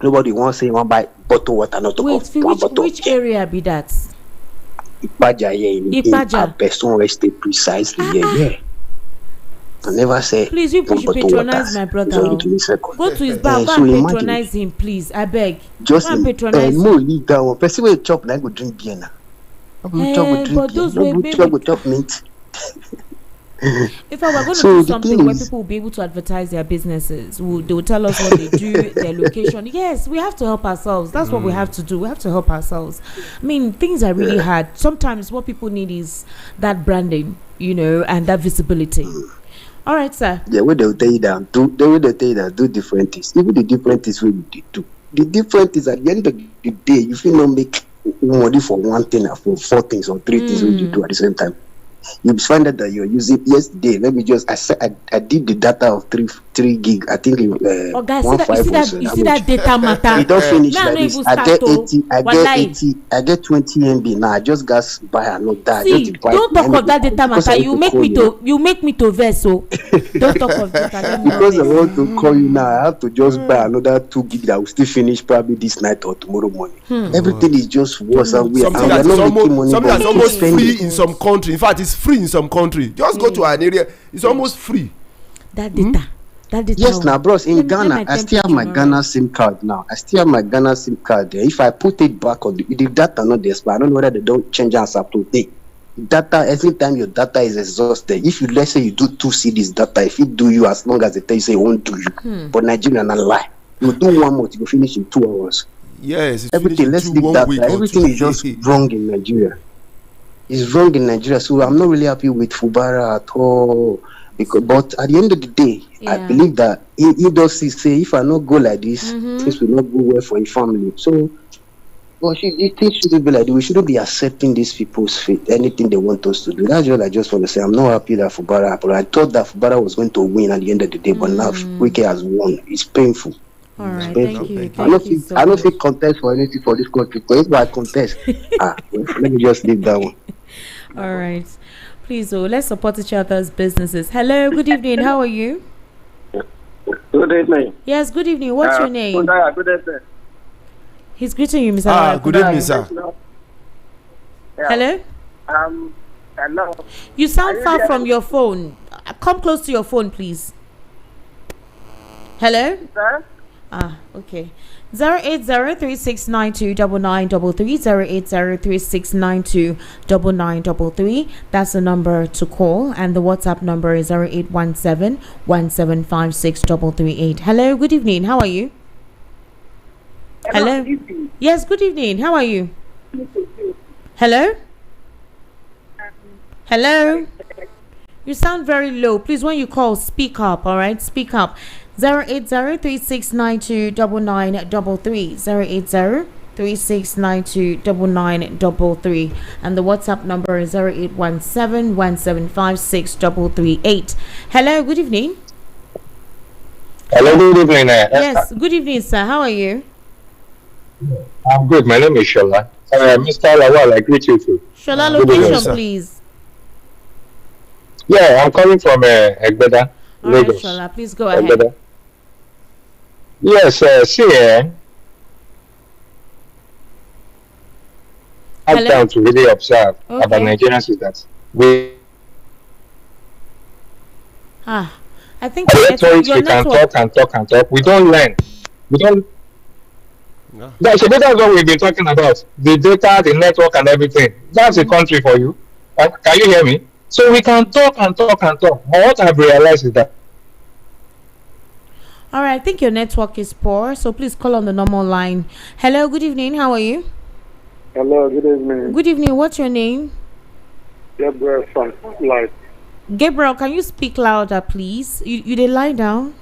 S8: Nobody wants to say one buy bottle water, not to
S1: Wait,
S8: one bottle.
S1: which area be that?
S8: Ipaja, yeah, in
S1: Ipaja.
S8: Person estate precisely, yeah. I never say.
S1: Please, you should patronize my brother. Go to his bar, go and patronize him, please. I beg.
S8: Just
S1: go and patronize him.
S8: No, leave that one. Person will chop, now go drink beer now.
S1: But those will
S8: chop mint.
S1: If I were going to do something where people will be able to advertise their businesses, they will tell us what they do, their location. Yes, we have to help ourselves. That's what we have to do. We have to help ourselves. I mean, things are really hard. Sometimes what people need is that branding, and that visibility. All right, sir.
S8: Yeah, what they'll tell you that do different things. Even the different things we do. The different is at the end of the day, you feel not make money for one thing or for 4 things or 3 things when you do at the same time. You find out that you're using yesterday. Let me just I did the data of 3 gig. I think
S1: guys, you see that data matter.
S8: It don't finish
S1: now
S8: like this. I get 20 MB now. I just got buy another.
S1: See, don't talk of that data matter. You make me to verse. So don't talk of data.
S8: Because I want to call you now, I have to just buy another 2 gig that will still finish probably this night or tomorrow morning. Everything is just worse and weird.
S3: Something that's almost free in some country. In fact, it's free in some country. Just go to an area, it's almost free.
S1: That data.
S8: Yes, now, bros, in Ghana, I still have my Ghana SIM card now. If I put it back on the data not there, but I don't know whether they don't change as up to date. Data, every time your data is exhausted, if you let's say you do 2 CDs data, if it do you as long as they tell you say it won't do you. But Nigeria not lie. You do 1 month, you finish in 2 hours.
S3: Yes,
S8: everything. Let's leave that. Everything is just wrong in Nigeria. It's wrong in Nigeria, so I'm not really happy with Fubara at all. But at the end of the day, I believe that he does say if I not go like this, things will not go well for your family. So, things shouldn't be like that. We shouldn't be accepting these people's fate, anything they want us to do. That's what I just want to say. I'm not happy that Fubara happened. I thought that Fubara was going to win at the end of the day, but now Wike has won. It's painful.
S1: All right, thank you.
S8: I don't think contest for anything for this country. Because if I contest, let me just leave that one.
S1: All right. Please, let's support each other's businesses. Hello, good evening. How are you?
S9: Good evening.
S1: Yes, good evening. What's your name?
S9: Good evening.
S1: He's greeting you, Mr.
S3: Good evening, sir.
S1: Hello?
S9: Hello.
S1: You sound far from your phone. Come close to your phone, please. Hello?
S9: Sir?
S1: Okay. 08036929933 08036929933. That's the number to call, and the WhatsApp number is 0817175638. Hello, good evening. How are you? Hello. Yes, good evening. How are you? Hello? Hello? You sound very low. Please, when you call, speak up, all right? Speak up. 08036929933 08036929933, and the WhatsApp number is 0817175638. Hello, good evening.
S10: Hello, good evening.
S1: Yes, good evening, sir. How are you?
S10: I'm good. My name is Shola. Mr. Lawal, I greet you too.
S1: Shola, location, please.
S10: Yeah, I'm calling from Egbeda.
S1: All right, Shola, please go ahead.
S10: Yes, see, sat down to really observe about Nigerians is that we.
S1: I think
S10: we can talk. We don't learn. We don't. No. That's what we've been talking about. The data, the network, and everything. That's a country for you. Can you hear me? So we can talk. But what I've realized is that.
S1: All right, I think your network is poor, so please call on the normal line. Hello, good evening. How are you?
S11: Hello, good evening.
S1: Good evening. What's your name?
S11: Gabriel from Satellite.
S1: Gabriel, can you speak louder, please? You did lie down.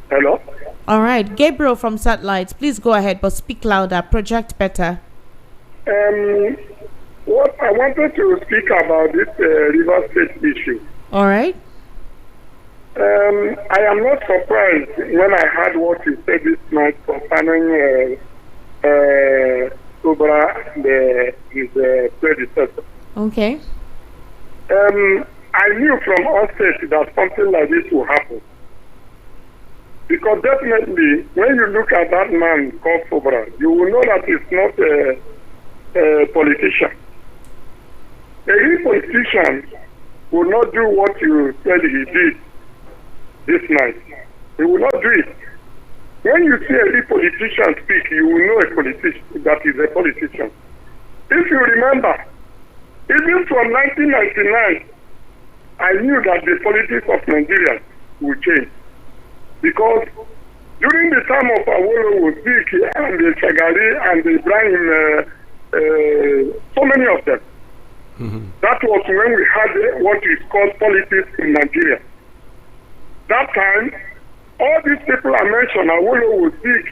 S11: Hello.
S1: All right, Gabriel from Satellite. Please go ahead, but speak louder. Project better.
S11: What I wanted to speak about this River State issue.
S1: All right.
S11: I am not surprised when I heard what you said this night concerning Fubara, his predecessor.
S1: Okay.
S11: I knew from onset that something like this will happen. Because definitely, when you look at that man called Fubara, you will know that he's not a politician. A real politician will not do what you said he did this night. He will not do it. When you see a real politician speak, you will know a politician that is a politician. If you remember, even from 1999, I knew that the politics of Nigeria would change. Because during the time of Awolowo, Zik, and the Shagari, and the Ibrahim, so many of them, that was when we had what is called politics in Nigeria. That time, all these people I mentioned, Awolowo, Zik,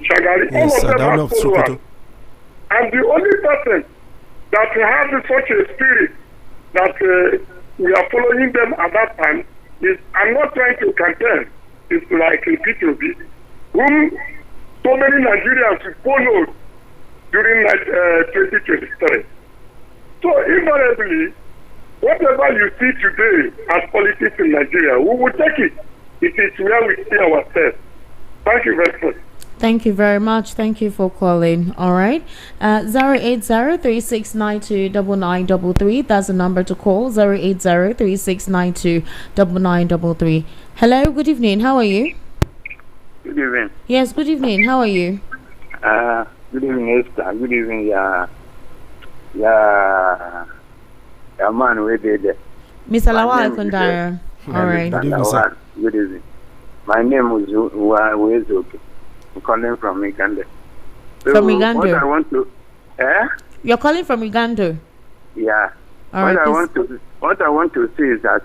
S11: Shagari, all of them are followers. And the only person that has such a spirit that we are following them at that time is, I'm not trying to contend, it's like P2B, whom so many Nigerians followed during 2023. So invariably, whatever you see today as politics in Nigeria, we will take it. It is where we see ourselves. Thank you very much.
S1: Thank you very much. Thank you for calling. All right. 080-3692-9933. That's the number to call. 080-3692-9933. Hello. Good evening. How are you?
S9: Good evening.
S1: Yes. Good evening. How are you?
S9: Good evening, Esther. Good evening, yeah, man, where did
S1: Mr. Lawal Kundara. All right.
S9: Good evening, sir. Good evening. My name is Wezoke. I'm calling from Uganda. So
S1: from Uganda?
S9: What I want to...
S1: You're calling from Uganda?
S9: Yeah.
S1: All right,
S9: what I want to say is that,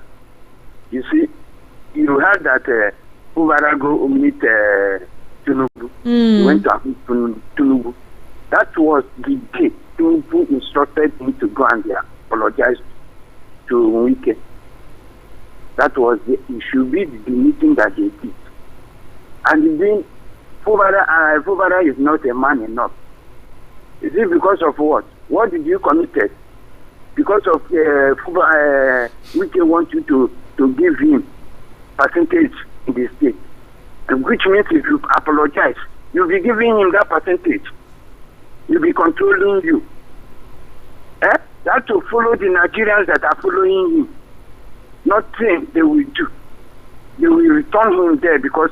S9: you see, you heard that Fubara go meet Tinubu. He went to meet Tinubu. That was the day Tinubu instructed him to go and apologize to Wike. That was it should be the meeting that they did. And then Fubara is not a man enough. Is it because of what? What did you commit? Because of Wike want you to give him percentage in the state. And which means if you apologize, you'll be giving him that percentage. You'll be controlling you. That to follow the Nigerians that are following him. Nothing they will do. They will return him there because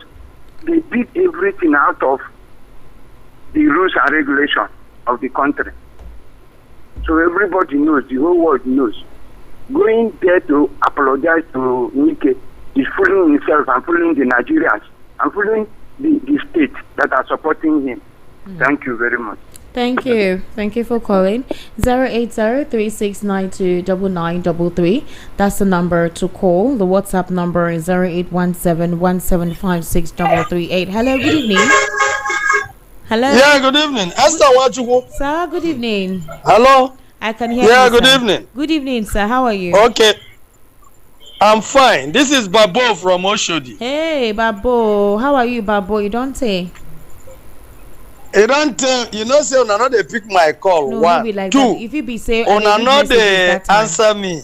S9: they did everything out of the rules and regulations of the country. So everybody knows, the whole world knows. Going there to apologize to Wike is fooling himself and fooling the Nigerians and fooling the state that are supporting him. Thank you very much.
S1: Thank you. Thank you for calling. 080-3692-9933. That's the number to call. The WhatsApp number is 0817-1756-338. Hello, good evening. Hello.
S12: Yeah, good evening. Esther Wachuku.
S1: Sir, good evening.
S12: Hello.
S1: I can hear you.
S12: Yeah, good
S1: sir.
S12: evening.
S1: Good evening, sir. How are you?
S12: Okay. I'm fine. This is Babo from Oshodi.
S1: Hey, Babo. How are you, Babo? You don't say.
S12: You don't you know say una no dey pick my call.
S1: No,
S12: one
S1: be like
S12: two
S1: that. If you be say
S12: una no dey answer me.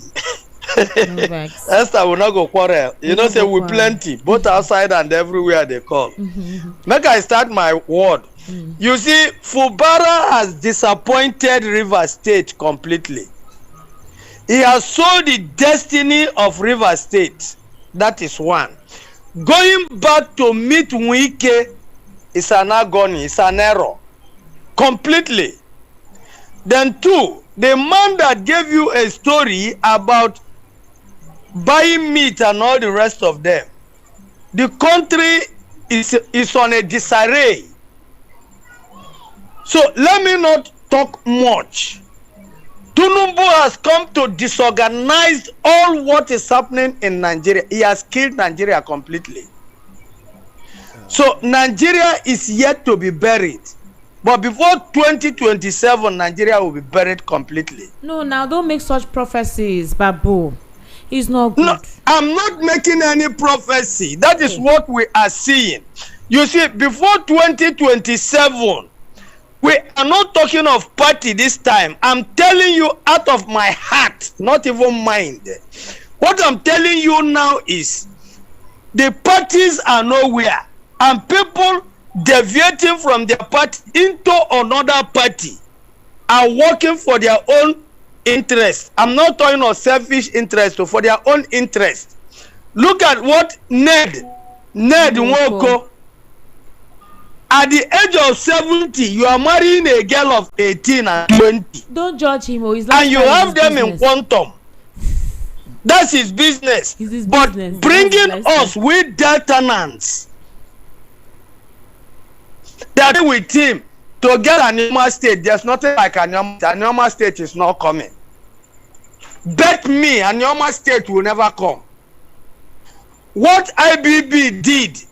S1: No vex.
S12: Esther will not go quarrel. You say we plenty both outside and everywhere they call. Make I start my word You see, Fubara has disappointed River State completely. He has sold the destiny of River State. That is one. Going back to meet Wike is an agony, it's an error. Completely. Then two, the man that gave you a story about buying meat and all the rest of them, the country is on a disarray. So let me not talk much. Tinubu has come to disorganize all what is happening in Nigeria. He has killed Nigeria completely. So Nigeria is yet to be buried. But before 2027, Nigeria will be buried completely.
S1: No, now don't make such prophecies, Babu. It's not good.
S12: No, I'm not making any prophecy. That is what we are seeing. You see, before 2027, we are not talking of party this time. I'm telling you out of my heart, not even mind. What I'm telling you now is the parties are nowhere, and people deviating from their party into another party are working for their own interest. I'm not talking of selfish interest, for their own interest. Look at what Ned Nwoko. At the age of 70, you are marrying a girl of 18 and 20.
S1: Don't judge him.
S12: And you have them business. In quantum. That's his business. But business. Bringing us with Deltanans that with him to get an Anoma State, there's nothing like Anoma State is not coming. Bet me Anoma State will never come. What IBB did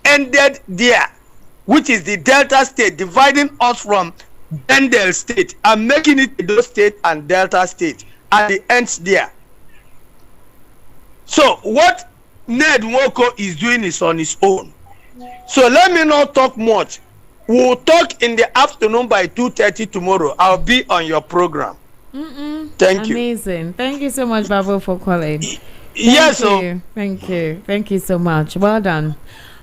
S12: ended there, which is the Delta State, dividing us from Bendel State and making it Edo State and Delta State, and it ends there. So what Ned Nwoko is doing is on his own. So let me not talk much. We'll talk in the afternoon by 2:30 tomorrow. I'll be on your program. Thank you.
S1: Amazing. Thank you so much, Babu, for calling.
S12: Yes,
S1: Thank you. Thank you so much. Well done.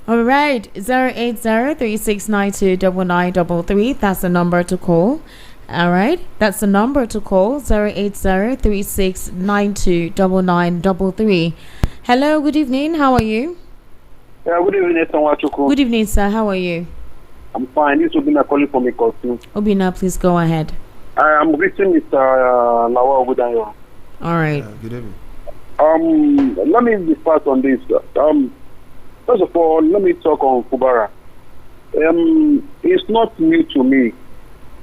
S1: All right, 080-3692-9933. That's the number to call. All right, that's the number to call. 080-3692-9933. Hello, good evening. How are you?
S13: Yeah, good evening, Sanwachuku.
S1: Good evening, sir. How are you?
S13: I'm fine. This will be my calling from Ikosu.
S1: Obina, please go ahead.
S13: I'm greeting Mr. Lawa Ogudayo.
S1: All right.
S3: Good evening.
S13: Let me discuss on this. First of all, let me talk on Fubara. It's not new to me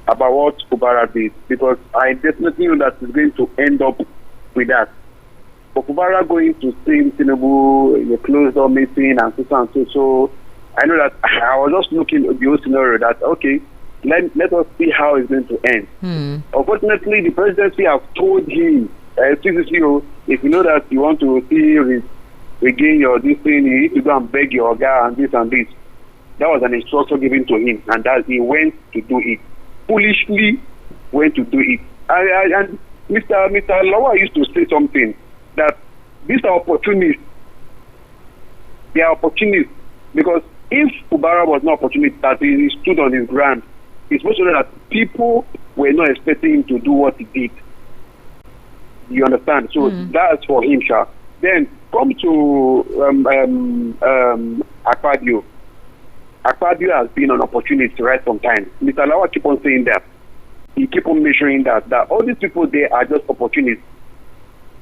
S13: about what Fubara did, because I definitely know that it's going to end up with that. For Fubara going to see Tinubu in a closed-door meeting and so, I know that I was just looking at the whole scenario that, okay, let us see how it's going to end. Unfortunately, the presidency have told him, if you know that you want to see regain your this thing, you need to go and beg your guy and this and this. That was an instruction given to him, and that he went to do it. Foolishly went to do it. And Mr. Lawa used to say something, that these are opportunists. They are opportunists, because if Fubara was not opportunist, that he stood on his ground, it's most sure that people were not expecting him to do what he did. You understand? So that's for him, Sha. Then come to Akpabio. Akpabio has been an opportunist right from time. Mr. Lawa keep on saying that. He keep on measuring that all these people there are just opportunists.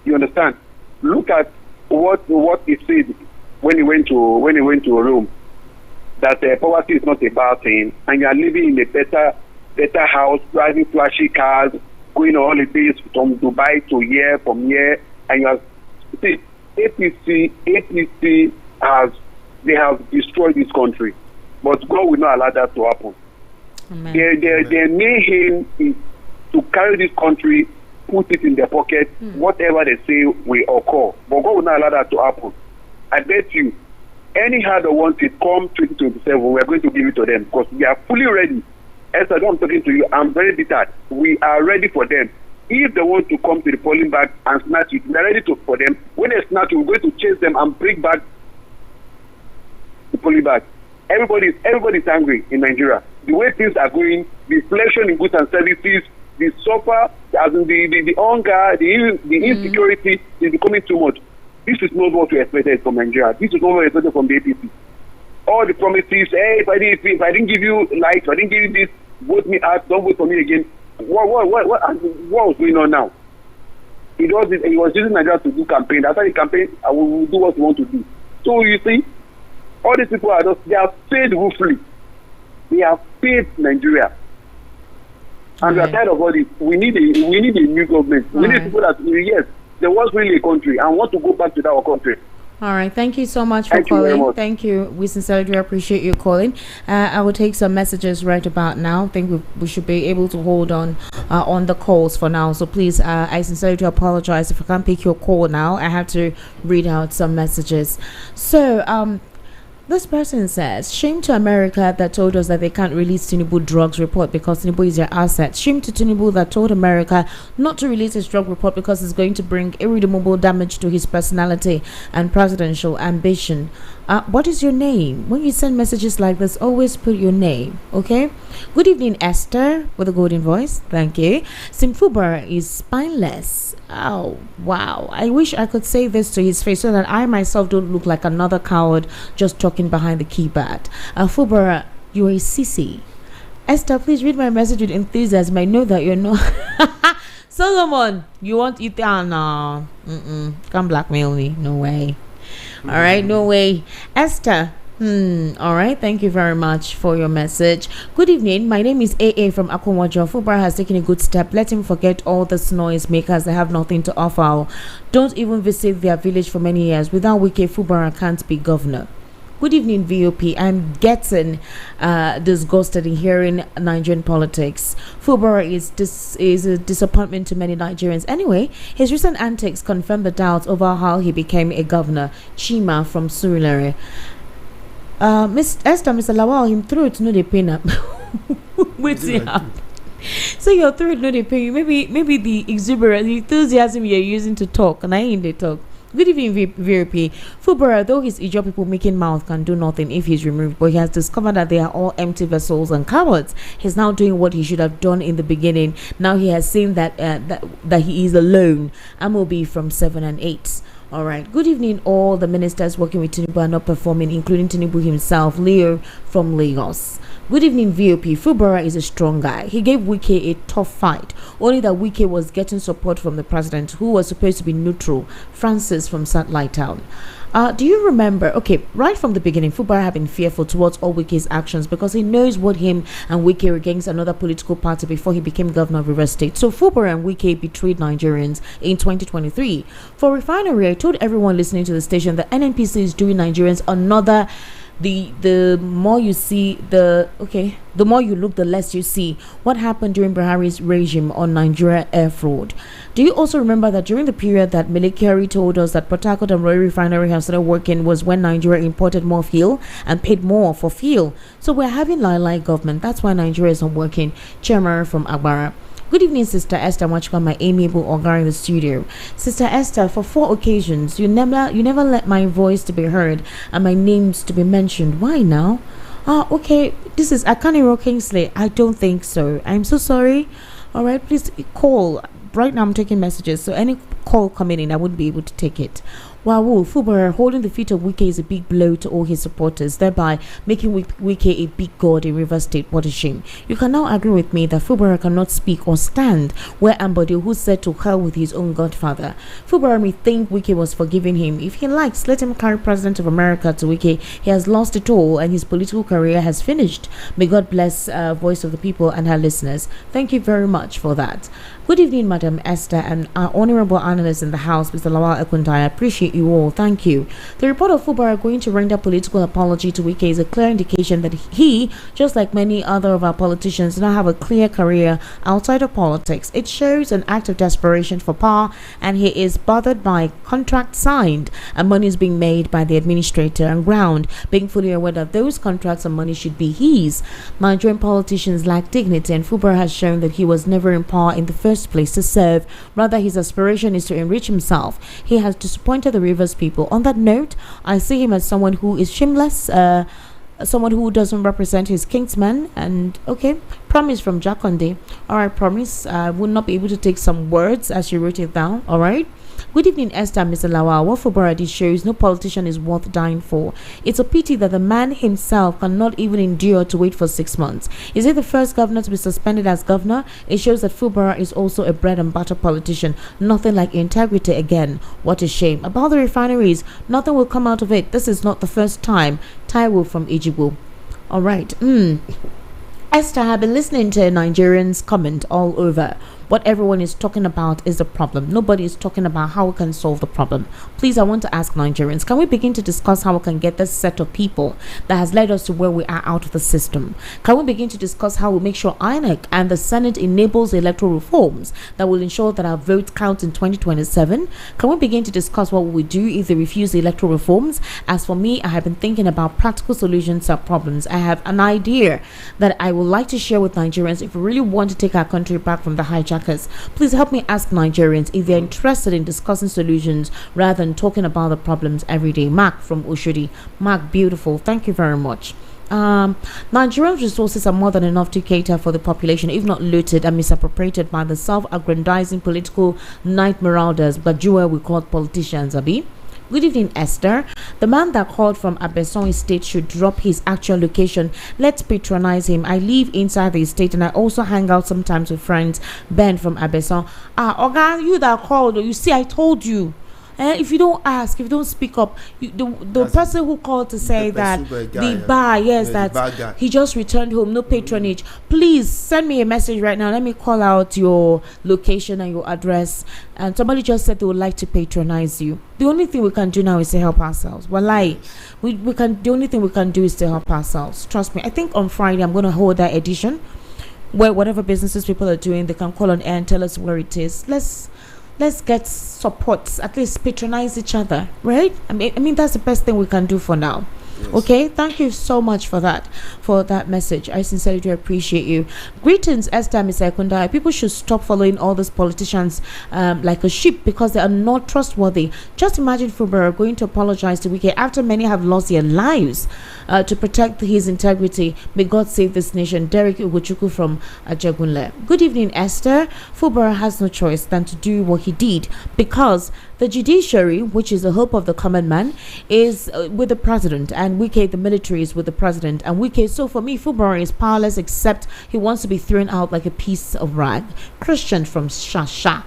S13: You understand? Look at what he said when he went to Rome. That poverty is not a bad thing, and you are living in a better house, driving flashy cars, going on holidays from Dubai to here, from here, and you are see APC they have destroyed this country, but God will not allow that to happen. Their main aim is to carry this country, put it in their pocket, whatever they say will occur, but God will not allow that to happen. I bet you, any hard wants it come 2027, we are going to give it to them, because we are fully ready. As I'm talking to you, I'm very bitter. We are ready for them. If they want to come to the polling bag and snatch it, we are ready for them. When they snatch it, we're going to chase them and bring back the polling bag. Everybody's angry in Nigeria. the way things are going, the inflation in goods and services, the suffer, as in the hunger, the insecurity is becoming too much. This is not what we expected from Nigeria. This is not what we expected from the APC. All the promises, hey, if I didn't give you light, if I didn't give you this, vote me out, don't vote for me again. What was going on now? He was using Nigeria to do campaign. After the campaign, I will do what we want to do. So you see, all these people they are paid ruefully. They have paid Nigeria. And we are tired of all this. We need a new government. We need people that, yes, there was really a country and want to go back to that country.
S1: All right. Thank you so much for calling. Thank you. We sincerely do appreciate you calling. I will take some messages right about now. I think we should be able to hold on the calls for now. So please, I sincerely do apologize if I can't pick your call now. I have to read out some messages. So, this person says, shame to America that told us that they can't release Tinubu drugs report because Tinubu is their asset. Shame to Tinubu that told America not to release his drug report because it's going to bring irredeemable damage to his personality and presidential ambition. What is your name? When you send messages like this, always put your name, okay? Good evening, Esther, with a golden voice. Thank you. Fubara is spineless. Oh, wow. I wish I could say this to his face so that I myself don't look like another coward just talking behind the keypad. Fubara, you're a sissy. Esther, please read my message with enthusiasm. I know that you're not... Solomon, you want it? No. Can't blackmail me. No way. All right, no way. Esther, all right, thank you very much for your message. Good evening, my name is AA from Akwonwajo. Fubara has taken a good step. Let him forget all this noise makers. They have nothing to offer. Don't even visit their village for many years. Without Wike, Fubara can't be governor. Good evening, VOP. I'm getting disgusted in hearing Nigerian politics. Fubara is a disappointment to many Nigerians. Anyway, his recent antics confirm the doubts over how he became a governor. Chima from Surulere. Miss Esther, Mr. Lawal, him through it, no they pay up. Waiting up. So your throat no they pay you. Maybe the exuberance, the enthusiasm you're using to talk, and I ain't they talk. Good evening, VRP. Fubara, though his Ijaw people making mouth can do nothing if he's removed, but he has discovered that they are all empty vessels and cowards. He's now doing what he should have done in the beginning. Now he has seen that that he is alone. Amobi from 7 and 8. All right. Good evening, all the ministers working with Tinubu are not performing, including Tinubu himself. Leo from Lagos. Good evening, VOP. Fubara is a strong guy. He gave Wike a tough fight. Only that Wike was getting support from the president, who was supposed to be neutral. Francis from Satellite Town. Do you remember? Okay, right from the beginning, Fubara had been fearful towards all Wike's actions because he knows what him and Wike were against another political party before he became governor of Rivers State. So Fubara and Wike betrayed Nigerians in 2023. For Refinery, I told everyone listening to the station that NNPC is doing Nigerians another. The more you see, the more you look, the less you see. What happened during Buhari's regime on Nigeria air fraud? Do you also remember that during the period that Melekari told us that Port Harcourt and Royal Refinery have started working was when Nigeria imported more fuel and paid more for fuel? So we're having lie government. That's why Nigeria is not working. Chairman from Agbara. Good evening, Sister Esther Mwachika, my amiable Ogar in the studio. Sister Esther, for 4 occasions, you never let my voice to be heard and my names to be mentioned. Why now? Okay, this is Akani Kingsley. I don't think so. I'm so sorry. All right, please call. Right now I'm taking messages, so any call coming in, I wouldn't be able to take it. Wow, Fubara holding the feet of Wike is a big blow to all his supporters, thereby making Wike a big god in Rivers State. What a shame. You can now agree with me that Fubara cannot speak or stand where Ambode, who said to hell with his own godfather. Fubara may think Wike was forgiving him. If he likes, let him carry President of America to Wike. He has lost it all and his political career has finished. May God bless Voice of the People and her listeners. Thank you very much for that. Good evening, Madam Esther and our honorable analyst in the house, Mr. Lawal Ekuntai. I appreciate you all. Thank you. The report of Fubara going to render political apology to Wike is a clear indication that he, just like many other of our politicians, now have a clear career outside of politics. It shows an act of desperation for power, and he is bothered by contracts signed and money is being made by the administrator and ground, being fully aware that those contracts and money should be his. Nigerian politicians lack dignity, and Fubara has shown that he was never in power in the first place to serve. Rather, his aspiration is to enrich himself. He has disappointed the Rivers people. On that note, I see him as someone who is shameless, someone who doesn't represent his kingsman. And okay, promise from Jaconde. All right, promise. I will not be able to take some words as you wrote it down. All right. Good evening, Esther, Mr. Lawa. What Fubara shows no politician is worth dying for. It's a pity that the man himself cannot even endure to wait for 6 months. Is it the first governor to be suspended as governor? It shows that Fubara is also a bread and butter politician. Nothing like integrity again. What a shame. About the refineries, nothing will come out of it. This is not the first time. Taiwo from Ejigbo. All right. Esther, I have been listening to Nigerians comment all over. What everyone is talking about is the problem. Nobody is talking about how we can solve the problem. Please, I want to ask Nigerians, can we begin to discuss how we can get this set of people that has led us to where we are out of the system? Can we begin to discuss how we make sure INEC and the Senate enables electoral reforms that will ensure that our votes count in 2027? Can we begin to discuss what we would do if they refuse the electoral reforms? As for me, I have been thinking about practical solutions to problems. I have an idea that I would like to share with Nigerians if we really want to take our country back from the hijack. Please help me ask Nigerians if they're interested in discussing solutions rather than talking about the problems every day. Mark from Oshodi. Mark, beautiful. Thank you very much. Nigerians' resources are more than enough to cater for the population, if not looted and misappropriated by the self-aggrandizing political night marauders, but Jewel we call politicians, Abi. Good evening, Esther. The man that called from Abeson Estate should drop his actual location. Let's patronize him. I live inside the estate and I also hang out sometimes with friends. Ben from Abeson. Oga, you that called, you see, I told you. If you don't ask, if you don't speak up, the person who called to say that that he just returned home, no patronage. Please send me a message right now. Let me call out your location and your address. And somebody just said they would like to patronize you. The only thing we can do now is to help ourselves. The only thing we can do is to help ourselves. Trust me. I think on Friday I'm going to hold that edition where whatever businesses people are doing, they can call on air and tell us where it is. Let's get supports, at least patronize each other, right? I mean that's the best thing we can do for now. Yes. Okay, thank you so much for that message. I sincerely do appreciate you. Greetings, Esther, Mr. Ekunda. People should stop following all these politicians like a sheep because they are not trustworthy. Just imagine Fubara going to apologize to Wike after many have lost their lives to protect his integrity. May God save this nation. Derek Ugochukwu from Ajegunle. Good evening, Esther. Fubara has no choice than to do what he did because the judiciary, which is the hope of the common man, is with the president, and Wike, the military, is with the president. And Wike, so for me, Fubara is powerless except he wants to be thrown out like a piece of rag. Christian from Shasha.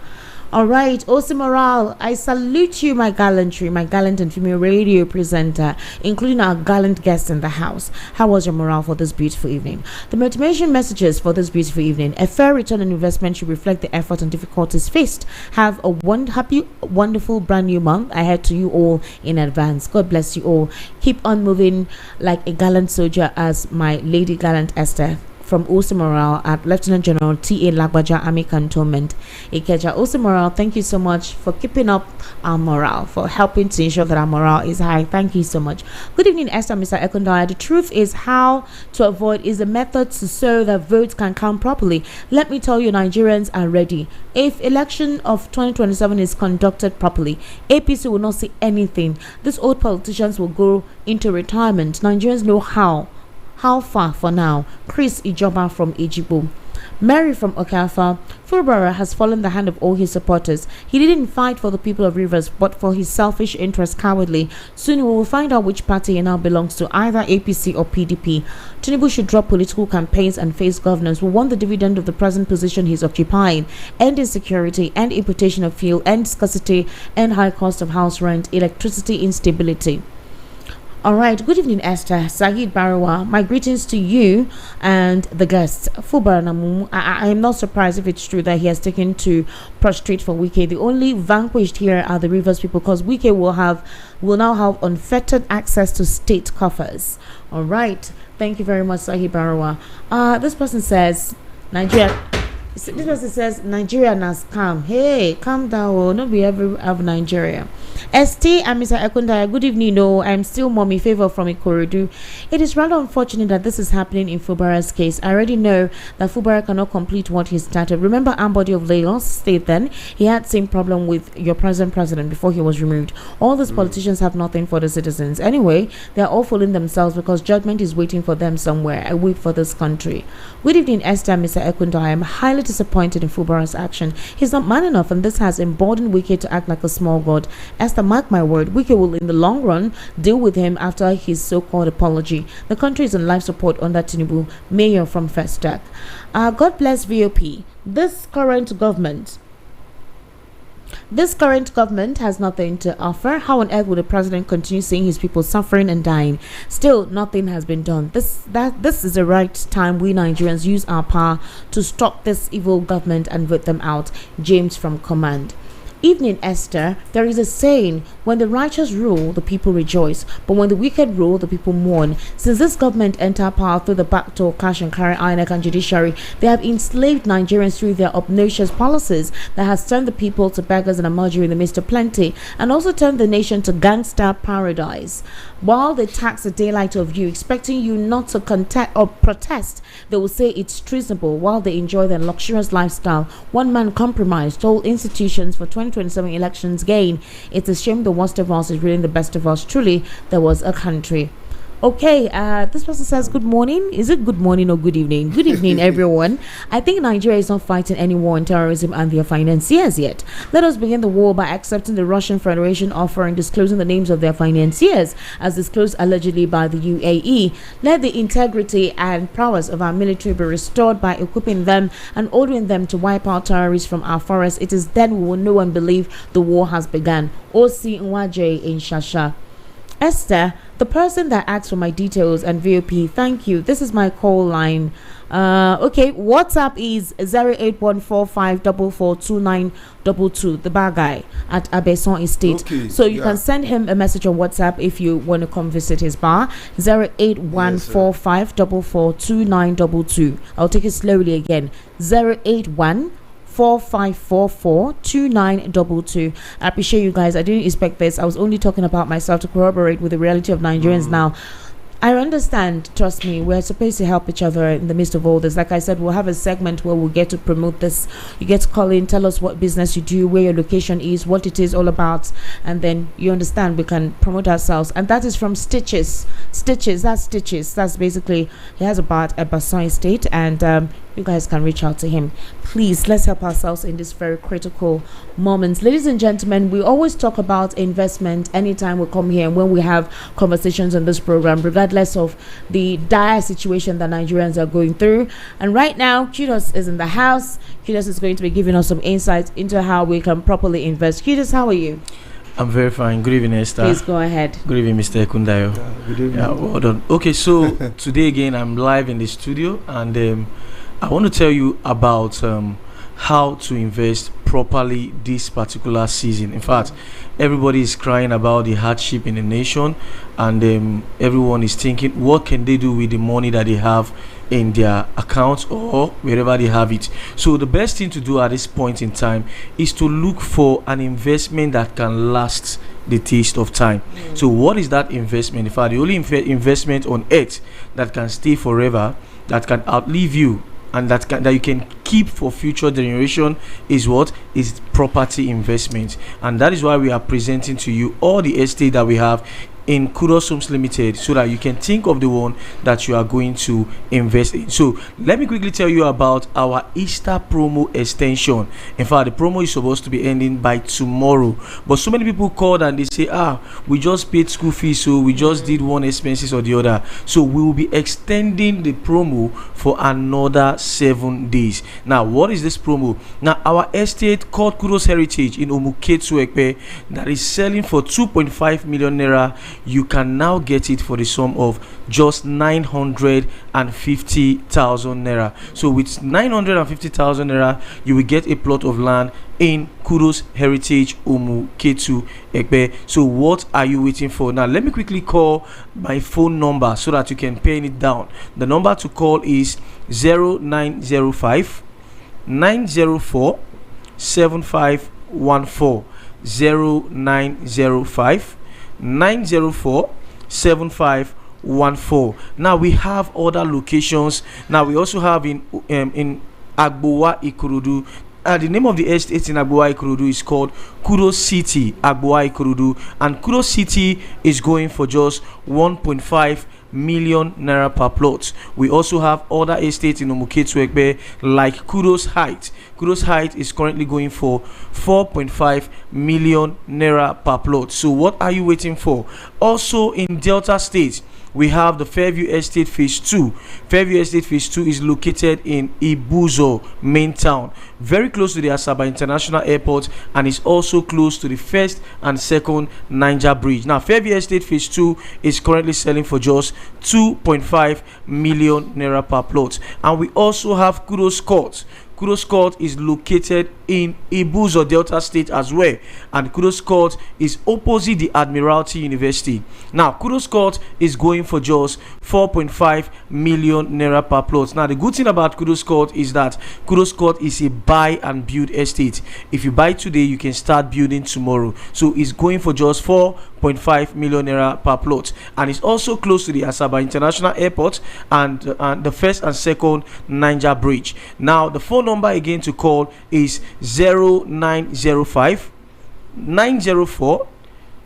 S1: All right, Osimoral, I salute you, my gallantry, my gallant and female radio presenter, including our gallant guests in the house. How was your morale for this beautiful evening? The motivation messages for this beautiful evening: a fair return on investment should reflect the effort and difficulties faced. Have a happy, wonderful, brand new month ahead to you all in advance. God bless you all. Keep on moving like a gallant soldier, as my lady gallant Esther from Osimoral at Lieutenant General T.A. Lagbaja Army Cantonment, Ikeja. Osimoral, thank you so much for keeping up our morale, for helping to ensure that our morale is high. Thank you so much. Good evening, Esther, Mr. Ekondaya. The truth is how to avoid is the method so that votes can count properly. Let me tell you, Nigerians are ready. If election of 2027 is conducted properly, APC will not see anything. These old politicians will go into retirement. Nigerians know how far for now. Chris Ijoba from Ejigbo. Mary from Okafa. Fubara has fallen the hand of all his supporters. He didn't fight for the people of Rivers, but for his selfish interests cowardly. Soon we will find out which party he now belongs to, either APC or PDP. Tinubu should drop political campaigns and face governance. We want the dividend of the present position he's occupying. End insecurity, end importation of fuel, end scarcity, end high cost of house rent, electricity instability. All right, good evening, Esther. Sagid Barawa, my greetings to you and the guests. Fubara Namu, I am not surprised if it's true that he has taken to prostrate for Wike. The only vanquished here are the Rivers people, because Wike will now have unfettered access to state coffers. All right, thank you very much, Sagid Barawa. This person says Nigeria. This person says Nigeria has come. Hey, calm down. Not be ever have Nigeria. ST and Mr. Ekunda, good evening. No, I'm still mommy favor from Ikorodu. It is rather unfortunate that this is happening in Fubara's case. I already know that Fubara cannot complete what he started. Remember Ambody of Lagos State then? He had same problem with your present president before he was removed. All these politicians have nothing for the citizens. Anyway, they're all fooling themselves because judgment is waiting for them somewhere. I wait for this country. Good evening, Esther and Mr. Ekunda. I am highly disappointed in Fubara's action. He's not man enough, and this has emboldened Wike to act like a small god. Esther, mark my word, Wike will in the long run deal with him after his so-called apology. The country is in life support under Tinubu, mayor from First Stack. God bless VOP. This current government has nothing to offer. How on earth will the president continue seeing his people suffering and dying? Still, nothing has been done. This is the right time we Nigerians use our power to stop this evil government and vote them out. James from Command. Evening, Esther. There is a saying, when the righteous rule, the people rejoice, but when the wicked rule, the people mourn. Since this government entered power through the backdoor cash and carry INEC and judiciary, they have enslaved Nigerians through their obnoxious policies that has turned the people to beggars and a murderer in the midst of plenty, and also turned the nation to gangster paradise. While they tax the daylight of you, expecting you not to contest or protest, they will say it's treasonable while they enjoy their luxurious lifestyle. One man compromised all institutions for 2027 elections gain. It's a shame the worst of us is really the best of us. Truly, there was a country. Okay, this person says good morning. Is it good morning or good evening? Good evening, everyone. I think Nigeria is not fighting any war on terrorism and their financiers yet. Let us begin the war by accepting the Russian Federation offer and disclosing the names of their financiers, as disclosed allegedly by the UAE. Let the integrity and prowess of our military be restored by equipping them and ordering them to wipe out terrorists from our forests. It is then we will know and believe the war has begun. O.C. Nwaje in Shasha. Esther, the person that asked for my details and VOP, thank you. This is my call line. Okay, WhatsApp is 08145442922. The bar guy at Abeson Estate. Okay, so you can send him a message on WhatsApp if you want to come visit his bar. 08145442922. I'll take it slowly again. 08145442922. I appreciate you guys. I didn't expect this. I was only talking about myself to corroborate with the reality of Nigerians now. I understand, trust me, we're supposed to help each other in the midst of all this. Like I said, we'll have a segment where we'll get to promote this. You get to call in, tell us what business you do, where your location is, what it is all about, and then you understand we can promote ourselves. And that is from Stitches. That's basically, he has a bar at Basson State, and you guys can reach out to him. Please, let's help ourselves in this very critical moments. Ladies and gentlemen, we always talk about investment anytime we come here and when we have conversations on this program, regardless of the dire situation that Nigerians are going through. And right now, Kudos is in the house. Kudos is going to be giving us some insights into how we can properly invest. Kudos, how are you?
S14: I'm very fine. Good evening, Esther.
S1: Please go ahead.
S14: Good evening, Mr. Ekundayo.
S3: Good evening.
S14: Yeah, well done. Okay, so today again, I'm live in the studio, and I want to tell you about how to invest properly this particular season. In fact, everybody is crying about the hardship in the nation, and everyone is thinking, what can they do with the money that they have in their accounts or wherever they have it? So the best thing to do at this point in time is to look for an investment that can last the test of time. So what is that investment? In fact, the only investment on earth that can stay forever, that can outlive you, and that you can keep for future generation is property investment. And that is why we are presenting to you all the estate that we have in Kudos Homes Limited, so that you can think of the one that you are going to invest in. So let me quickly tell you about our Easter promo extension. In fact, the promo is supposed to be ending by tomorrow, but so many people called and they say, we just paid school fees, so we just did one expenses or the other. So we will be extending the promo for another 7 days. Now, what is this promo? Now, our estate called Kudos Heritage in Omuketu Ekpe that is selling for 2.5 million naira, you can now get it for the sum of just 950,000 naira. So with 950,000 naira, you will get a plot of land in Kudos Heritage Omuketu Ekpe. So what are you waiting for? Now let me quickly call my phone number so that you can pen it down. The number to call is 0905 904 7514. 0905 904 7514. Now we have other locations. Now we also have in Agbowa Ikorodu. The name of the estate in Agbowa Ikorodu is called Kudos City Agbowa Ikorodu, and Kudos City is going for just 1.5 million naira per plot. We also have other estates in Omuketu Egbe like Kudos Height. Kudos Height is currently going for 4.5 million naira per plot. So what are you waiting for? Also in Delta State, we have the Fairview Estate Phase 2. Fairview Estate Phase 2 is located in Ibuzo, main town, very close to the Asaba International Airport, and is also close to the first and second Niger Bridge. Now, Fairview Estate Phase 2 is currently selling for just 2.5 million naira per plot. And we also have Kudos Court. Kudos Court is located in Ibuzo, Delta State as well, and Kudos Court is opposite the Admiralty University. Now, Kudos Court is going for just 4.5 million naira per plot. Now, the good thing about Kudos Court is that Kudos Court is a buy and build estate. If you buy today, you can start building tomorrow. So it's going for just 4.5 million naira per plot, and it's also close to the Asaba International Airport and the first and second Niger Bridge. Now, the phone number again to call is 0905 904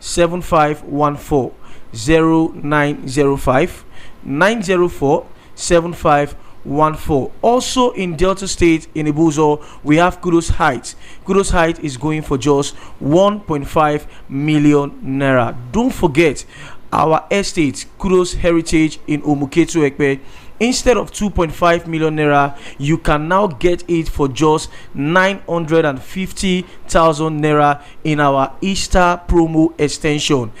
S14: 7514. 0905 904 7514. Also in Delta State in Ibuzo, we have Kudos Height. Kudos Height is going for just 1.5 million naira. Don't forget our estate Kudos Heritage in Omuketu Ekpe. Instead of 2.5 million naira, you can now get it for just 950,000 naira in our Easter promo extension.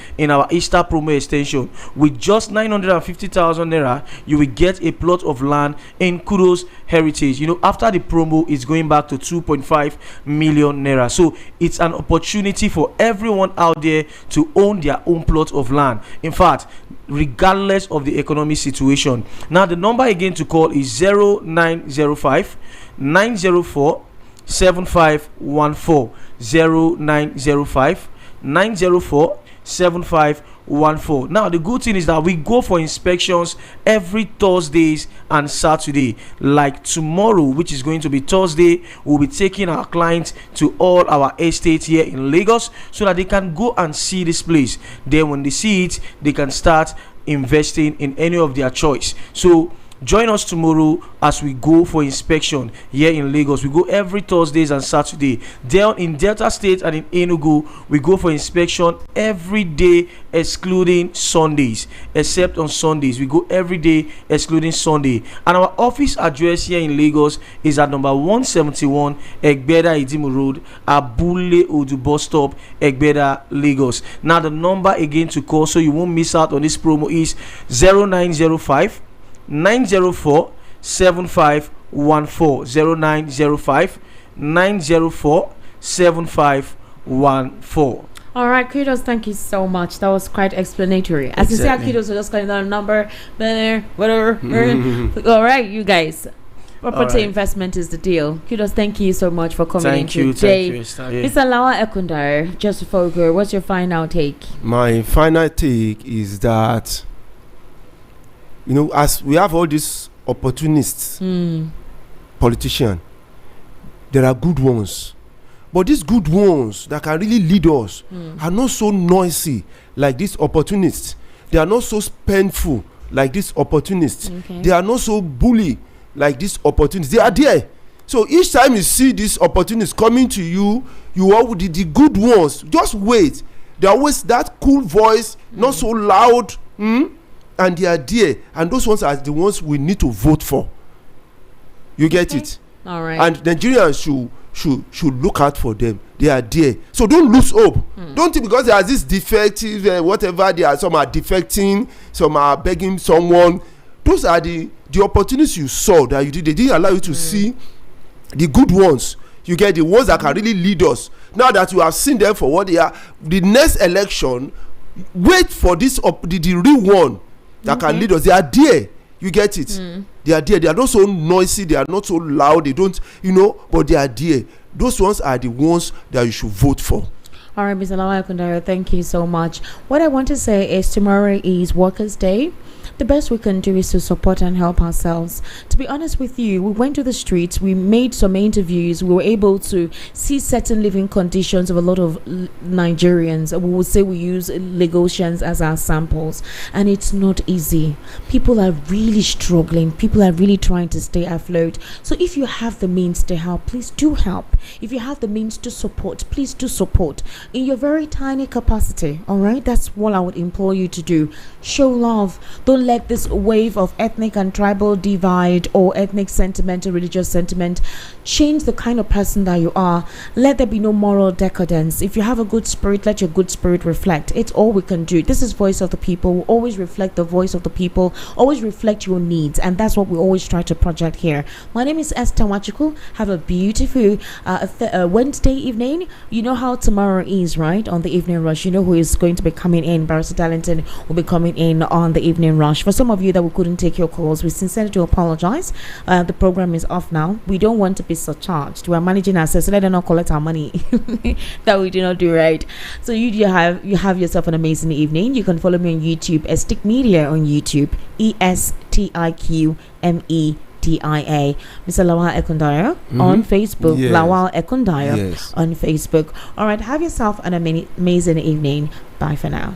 S14: With just 950,000 naira, you will get a plot of land in Kudos Heritage. You know, after the promo, it's going back to 2.5 million naira. So it's an opportunity for everyone out there to own their own plot of land. In fact, regardless of the economic situation. Now, the number again to call is 0905 904 7514. 0905 904 7514. Now, the good thing is that we go for inspections every Thursdays and Saturday. Like tomorrow, which is going to be Thursday, we'll be taking our clients to all our estates here in Lagos so that they can go and see this place. Then when they see it, they can start investing in any of their choice. So join us tomorrow as we go for inspection here in Lagos. We go every Thursdays and Saturday. Down in Delta State and in Enugu, we go for inspection every day excluding Sundays. Except on Sundays, we go every day excluding Sunday. And our office address here in Lagos is at number 171 Egbeda Idimu Road, Abule Odu bus stop, Egbeda, Lagos. Now the number again to call so you won't miss out on this promo is 0905 904 7514. 0905 904 7514.
S1: All right, Kudos, thank you so much. That was quite explanatory. As you see, Kudos are just calling down a number, whatever. All right, you guys. Property investment is the deal. Kudos, thank you so much for coming in today.
S14: Thank you.
S1: Mr. Lawa Ekundare, just before we go, what's your final take?
S3: My final take is that, you know, as we have all these opportunists, politicians, there are good ones. But these good ones that can really lead us are not so noisy like these opportunists. They are not so spendful like these opportunists. They are not so bully like these opportunities. They are there. So each time you see these opportunities coming to you, you are with the good ones. Just wait. They are always that cool voice, not so loud, and they are there. And those ones are the ones we need to vote for. You get it?
S1: All right.
S3: And Nigerians should look out for them. They are there. So don't lose hope. Don't think because there are this defective whatever, they are, some are defecting, some are begging someone. Those are the opportunities you saw that they didn't allow you to see the good ones. You get the ones that can really lead us. Now that you have seen them for what they are, the next election, wait for this the real one that can lead us. They are there. You get it? They are there. They are not so noisy. They are not so loud. They don't, but they are there. Those ones are the ones that you should vote for.
S1: All right, Mr. Lawal Kundaro, thank you so much. What I want to say is tomorrow is Workers' Day. The best we can do is to support and help ourselves. To be honest with you, we went to the streets, we made some interviews, we were able to see certain living conditions of a lot of Nigerians. We would say we use Lagosians as our samples, and it's not easy. People are really struggling, people are really trying to stay afloat. So if you have the means to help, please do help. If you have the means to support, please do support in your very tiny capacity. All right, that's what I would implore you to do. Show love. Don't let this wave of ethnic and tribal divide or ethnic sentiment or religious sentiment change the kind of person that you are. Let there be no moral decadence. If you have a good spirit, let your good spirit reflect. It's all we can do. This is Voice of the People. We always reflect the voice of the people, always reflect your needs, and that's what we always try to project here. My name is Esther Wachuku. Have a beautiful Wednesday evening. You know how tomorrow is, right? On the evening rush, you know who is going to be coming in. Barrister Darlington will be coming in on the evening rush. For some of you that we couldn't take your calls, we sincerely do apologize. The program is off now. We don't want to be surcharged. We are managing ourselves, so let them not collect our money that we do not do right. So you have yourself an amazing evening. You can follow me on YouTube, Estiq Media on YouTube, ESTIQMEDIA. Mr. Lawal Ekundaya on Facebook.
S3: Yes.
S1: Lawal Ekundaya
S3: Yes.
S1: on Facebook. All right, have yourself an amazing evening. Bye for now.